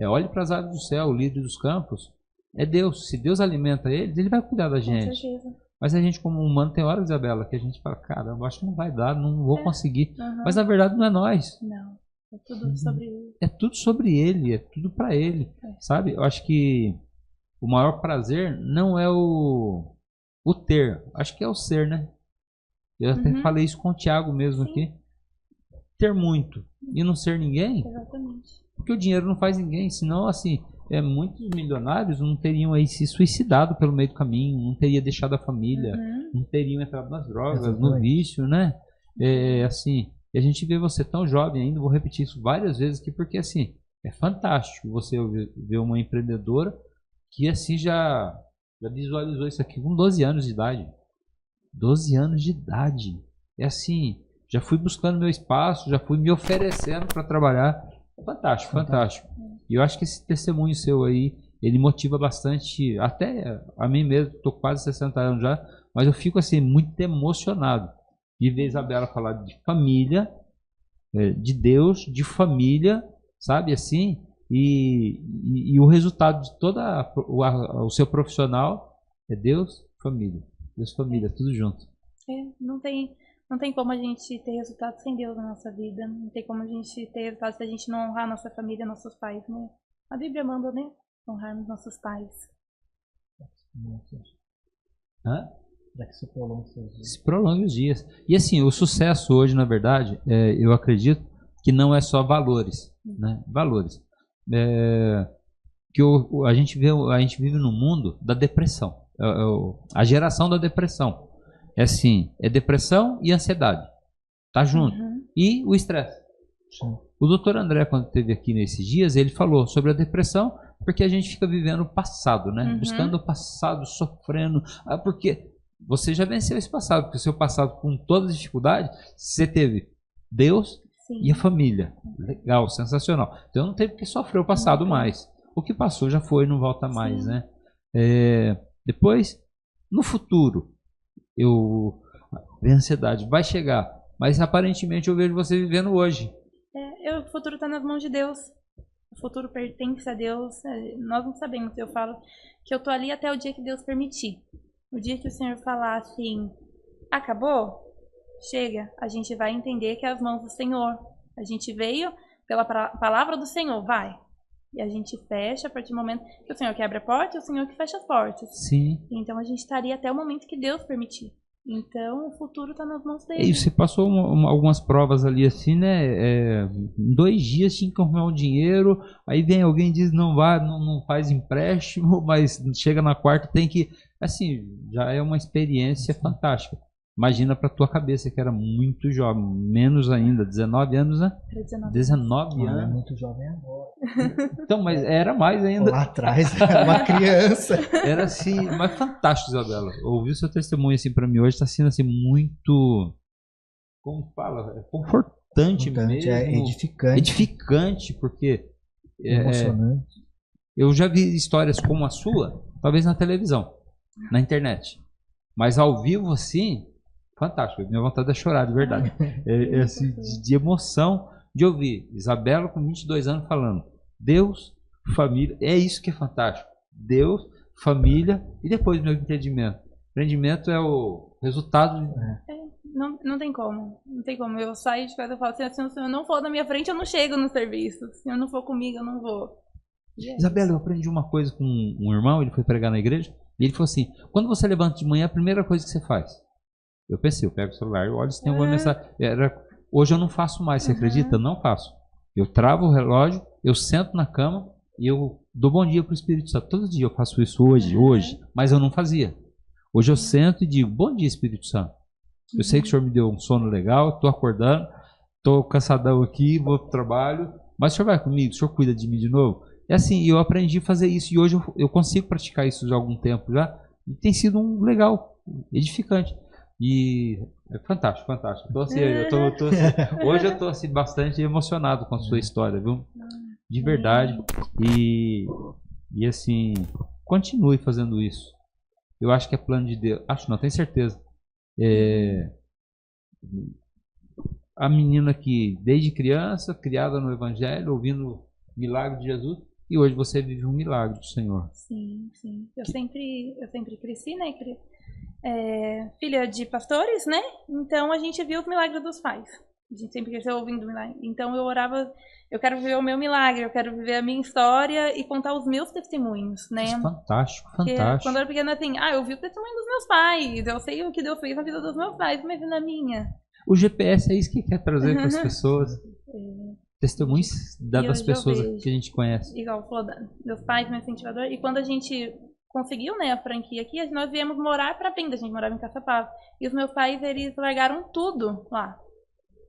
Olhe para as aves do céu, o líder dos campos. É Deus. Se Deus alimenta eles, ele vai cuidar da gente. Com certeza. Mas a gente, como humano, tem hora, Isabela, que a gente fala, caramba, acho que não vai dar, não vou conseguir. Mas na verdade não é nós. Não. É tudo sobre ele. É tudo sobre ele, é tudo para ele. Sabe? Eu acho que o maior prazer não é o ter, acho que é o ser, né? Eu até falei isso com o Thiago mesmo aqui. Ter muito e não ser ninguém. Exatamente. Porque o dinheiro não faz ninguém, senão assim, muitos milionários não teriam aí se suicidado pelo meio do caminho, não teria deixado a família, não teriam entrado nas drogas, no vício, né? Assim, E a gente vê você tão jovem ainda, vou repetir isso várias vezes aqui, porque assim, é fantástico você ver uma empreendedora que assim já visualizou isso aqui com 12 anos de idade. 12 anos de idade. É assim, já fui buscando meu espaço, já fui me oferecendo para trabalhar. Fantástico, fantástico. E eu acho que esse testemunho seu aí, ele motiva bastante, até a mim mesmo, estou quase 60 anos já, mas eu fico assim, muito emocionado de ver a Isabela falar de família, de Deus, de família, sabe assim? E o resultado de todo o seu profissional é Deus, família. Deus, família, tudo junto. Não tem como a gente ter resultado sem Deus na nossa vida. Não tem como a gente ter resultado se a gente não honrar nossa família, nossos pais, né? A Bíblia manda, né? Honrarmos nossos pais. Hã? Para que se prolongue os dias. Se prolongue os dias. E assim, o sucesso hoje, na verdade, eu acredito que não é só valores, né? Valores. Que a gente vive num mundo da depressão. A geração da depressão. É assim, é depressão e ansiedade. Tá junto. E o estresse. O doutor André, quando esteve aqui nesses dias, ele falou sobre a depressão, porque a gente fica vivendo o passado, né? Buscando o passado, sofrendo. Porque você já venceu esse passado, porque o seu passado, com todas as dificuldades, você teve Deus e a família. Legal, sensacional. Então não teve que sofrer o passado mais. O que passou já foi, não volta mais, né? Depois, no futuro, a ansiedade vai chegar, mas aparentemente eu vejo você vivendo hoje. O futuro está nas mãos de Deus. O futuro pertence a Deus. Nós não sabemos. Eu falo que eu tô ali até o dia que Deus permitir. O dia que o Senhor falar assim, acabou, chega, a gente vai entender que é as mãos do Senhor. A gente veio pela palavra do Senhor, vai. E a gente fecha a partir do momento que o Senhor que abre a porta e o Senhor que fecha as portas. Sim. Então a gente estaria até o momento que Deus permitir. Então o futuro está nas mãos dele. E você passou algumas provas ali assim, né? Em 2 dias tinha que arrumar um dinheiro, aí vem alguém e diz não vai, não faz empréstimo, mas chega na quarta tem que... Assim, já é uma experiência fantástica. Imagina para tua cabeça que era muito jovem, menos ainda, 19 anos, né? 19 anos. É muito jovem agora. Então, mas era mais ainda. Lá atrás, uma criança. Era assim, mas fantástico, Isabela. Ouvir seu testemunho assim para mim hoje está sendo assim muito, como fala, confortante mesmo. Edificante. Edificante, porque emocionante. Eu já vi histórias como a sua, talvez na televisão, na internet, mas ao vivo assim, fantástico. Minha vontade é chorar, de verdade. Assim, de emoção de ouvir Isabela com 22 anos falando Deus, família, é isso que é fantástico. Deus, família e depois meu empreendimento. Empreendimento é o resultado Não tem como. Não tem como. Eu saio de casa e falo assim, se o senhor não for na minha frente, eu não chego no serviço. Se o senhor não for comigo, eu não vou. Isabela, eu aprendi uma coisa com um irmão, ele foi pregar na igreja, e ele falou assim, quando você levanta de manhã, a primeira coisa que você faz? Eu pensei, eu pego o celular, eu olho se tem alguma mensagem. Hoje eu não faço mais, você acredita? Não faço. Eu travo o relógio, eu sento na cama e eu dou bom dia para o Espírito Santo. Todo dia eu faço isso hoje, mas eu não fazia. Hoje eu sento e digo, bom dia, Espírito Santo. Eu sei que o Senhor me deu um sono legal, estou acordando, estou cansadão aqui, vou para o trabalho, mas o Senhor vai comigo, o Senhor cuida de mim de novo. É assim, eu aprendi a fazer isso e hoje eu consigo praticar isso já há algum tempo já. E tem sido um legal, edificante. E é fantástico, fantástico. Tô assim, hoje eu estou assim, bastante emocionado com a sua história, viu? De verdade. E assim, continue fazendo isso. Eu acho que é plano de Deus. Acho não, tenho certeza. A menina que desde criança, criada no Evangelho, ouvindo o milagre de Jesus, e hoje você vive um milagre do Senhor. Sim, sim. Eu sempre cresci, né? Filha de pastores, né? Então a gente viu os milagres dos pais. A gente sempre cresceu ouvindo milagre. Então eu orava, eu quero viver o meu milagre, eu quero viver a minha história e contar os meus testemunhos, né? Fantástico, Porque fantástico. quando eu era pequena, assim, eu vi o testemunho dos meus pais, eu sei o que Deus fez na vida dos meus pais, mas na minha. O GPS é isso que quer trazer para as pessoas. Testemunhos das pessoas que a gente conhece. Igual falou, meus pais, meu incentivador. E quando a gente conseguiu, né, a franquia aqui, nós viemos morar para venda. A gente morava em Caçapava. E os meus pais, eles largaram tudo lá.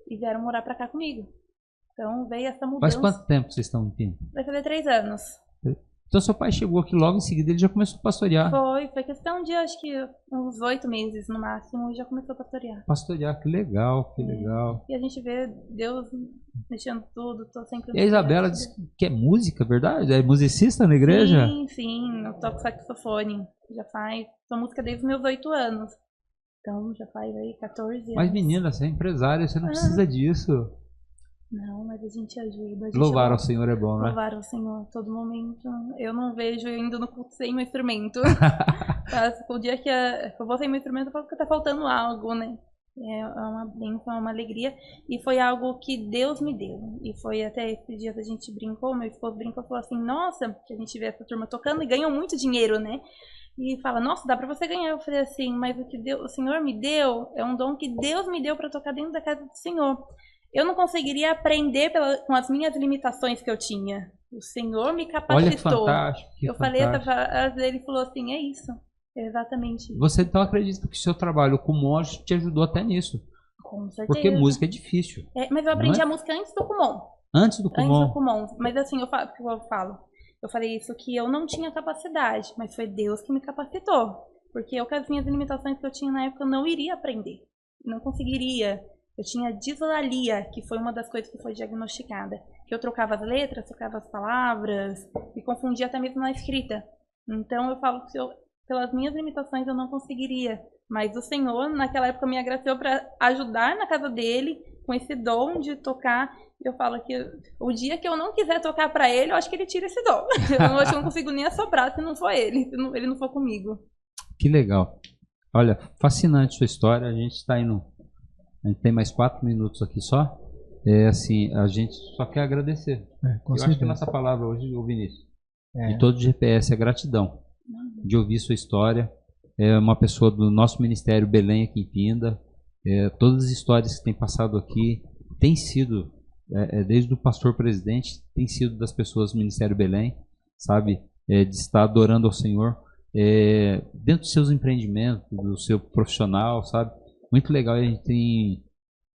e vieram morar pra cá comigo. Então veio essa mudança. Faz quanto tempo vocês estão em Pina? Vai fazer 3 anos. Então seu pai chegou aqui logo em seguida, ele já começou a pastorear. Foi questão de, acho que uns 8 meses no máximo, e já começou a pastorear. Pastorear, que legal, que legal. E a gente vê Deus mexendo tudo, tô sempre... E a Isabela disse que é música, verdade? É musicista na igreja? Sim, eu toco saxofone. Já faz, sou música desde os meus 8 anos. Então já faz aí 14 anos. Mas menina, você é empresária, você não precisa disso. Não, mas a gente ajuda. Louvar ao Senhor é bom, né? Louvar ao Senhor a todo momento. Eu não vejo eu indo no culto sem meu instrumento. O dia que eu vou sem meu instrumento, eu falo que tá faltando algo, né? É uma bênção, é uma alegria. E foi algo que Deus me deu. E foi até esses dias a gente brincou, meu esposo brincou e falou assim, nossa, que a gente vê essa turma tocando e ganham muito dinheiro, né? E fala, nossa, dá pra você ganhar. Eu falei assim, mas o que o Senhor me deu é um dom que Deus me deu pra tocar dentro da casa do Senhor. Eu não conseguiria aprender com as minhas limitações que eu tinha. O Senhor me capacitou. Olha que fantástico. Que falei essa frase, ele falou assim, é isso. É exatamente isso. Você então acredita que o seu trabalho com monge te ajudou até nisso? Com certeza. Porque música é difícil. Mas eu aprendi a música antes do Kumon. Antes do Kumon? Antes do Kumon. Mas assim, eu falei isso, que eu não tinha capacidade, mas foi Deus que me capacitou. Porque eu, com as minhas limitações que eu tinha na época, eu não iria aprender. Não conseguiria. Eu tinha dislalia, que foi uma das coisas que foi diagnosticada. Que eu trocava as letras, trocava as palavras, me confundia até mesmo na escrita. Então eu falo que pelas minhas limitações eu não conseguiria. Mas o Senhor, naquela época, me agraciou para ajudar na casa dele, com esse dom de tocar. Eu falo que o dia que eu não quiser tocar para ele, eu acho que ele tira esse dom. Eu acho que eu não consigo nem assoprar se não for ele, se ele não for comigo. Que legal. Olha, fascinante sua história. A gente está indo... A gente tem mais 4 minutos aqui só. Assim, a gente só quer agradecer. Eu acho que a nossa palavra hoje, o Vinícius, de todo o GPS é gratidão. De ouvir sua história. É uma pessoa do nosso Ministério Belém aqui em Pinda. Todas as histórias que tem passado aqui tem sido, desde o pastor presidente, tem sido das pessoas do Ministério Belém, sabe? De estar adorando ao Senhor. Dentro dos seus empreendimentos, do seu profissional, sabe? Muito legal, a gente tem,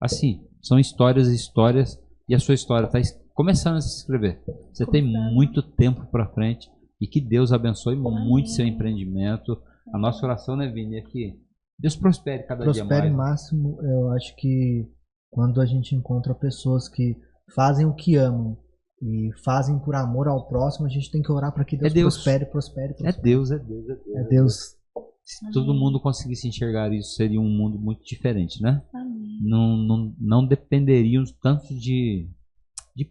assim, são histórias e histórias, e a sua história está começando a se escrever. Você tem muito tempo para frente, e que Deus abençoe muito seu empreendimento. A nossa oração, né, Vini, é que Deus prospere cada dia mais. Prospere máximo. Eu acho que quando a gente encontra pessoas que fazem o que amam e fazem por amor ao próximo, a gente tem que orar para que Deus prospere. É Deus. É Deus. Se todo mundo conseguisse enxergar isso, seria um mundo muito diferente, né? Amém. Não dependeriam tanto de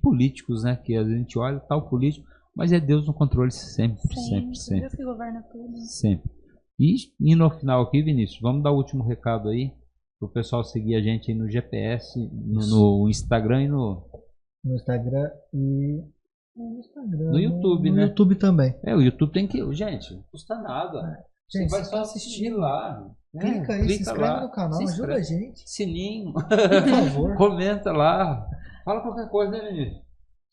políticos, né? Que a gente olha tal político, mas é Deus no controle sempre. Deus que governa tudo. Sempre. E no final aqui, Vinícius, vamos dar o último recado aí, para o pessoal seguir a gente aí no GPS, no Instagram e no Instagram e no YouTube, né? No YouTube também. O YouTube tem que... Gente, não custa nada. Gente, você vai só assistir lá. Clica aí, se inscreve no canal, ajuda a gente. Sininho. Por favor. Comenta lá. Fala qualquer coisa, né, Vinícius?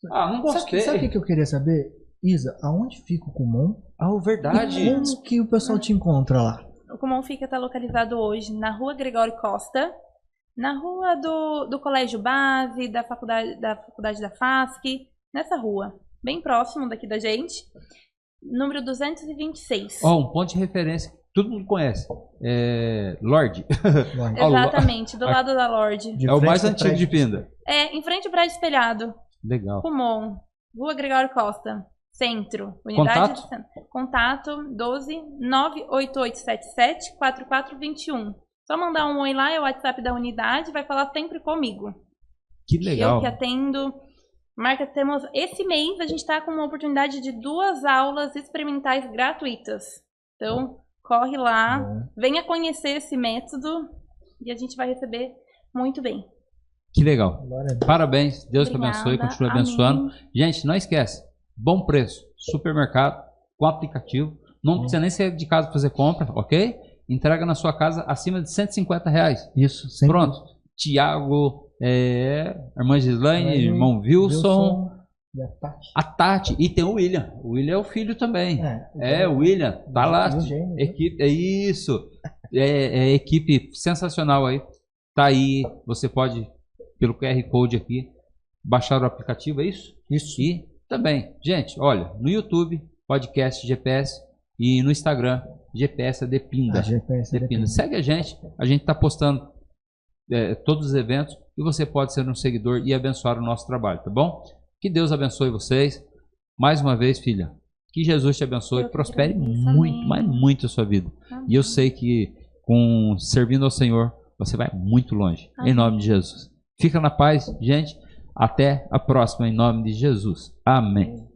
Não gostei. Sabe o que eu queria saber? Isa, aonde fica o Kumon? Verdade. E como que o pessoal te encontra lá? O Kumon tá localizado hoje na Rua Gregório Costa, na rua do Colégio Base, da faculdade da FASC, nessa rua, bem próximo daqui da gente. Número 226. Um ponto de referência que todo mundo conhece. Lorde. Exatamente, do lado da Lorde. É o mais antigo de Pinda. Em frente ao prédio espelhado. Legal. Kumon, Rua Gregório Costa, Centro. Unidade de Centro. Contato 12-98877-4421. Só mandar um oi lá, é o WhatsApp da unidade, vai falar sempre comigo. Que legal. Eu que atendo. Temos esse mês a gente está com uma oportunidade de 2 aulas experimentais gratuitas. Então, corre lá, venha conhecer esse método e a gente vai receber muito bem. Que legal. Parabéns, Deus te abençoe, continue abençoando. Amém. Gente, não esquece, bom preço, supermercado, com aplicativo, não precisa nem sair de casa para fazer compra, ok? Entrega na sua casa acima de R$150. Isso, sempre. Pronto. Tiago, irmã Gislaine, irmão Wilson, e a Tati, e tem o William. O William é o filho também. O William, tá lá. Equipe, equipe sensacional aí. Tá aí, você pode pelo QR Code aqui, baixar o aplicativo, é isso? Isso. E também, gente, olha, no YouTube, podcast GPS, e no Instagram, GPS de Pinda. GPS de Pinda. Segue a gente está postando todos os eventos e você pode ser um seguidor e abençoar o nosso trabalho, tá bom? Que Deus abençoe vocês. Mais uma vez, filha, que Jesus te abençoe e prospere muito, mas muito a sua vida. E eu sei que servindo ao Senhor, você vai muito longe. Em nome de Jesus. Fica na paz, gente. Até a próxima, em nome de Jesus. Amém.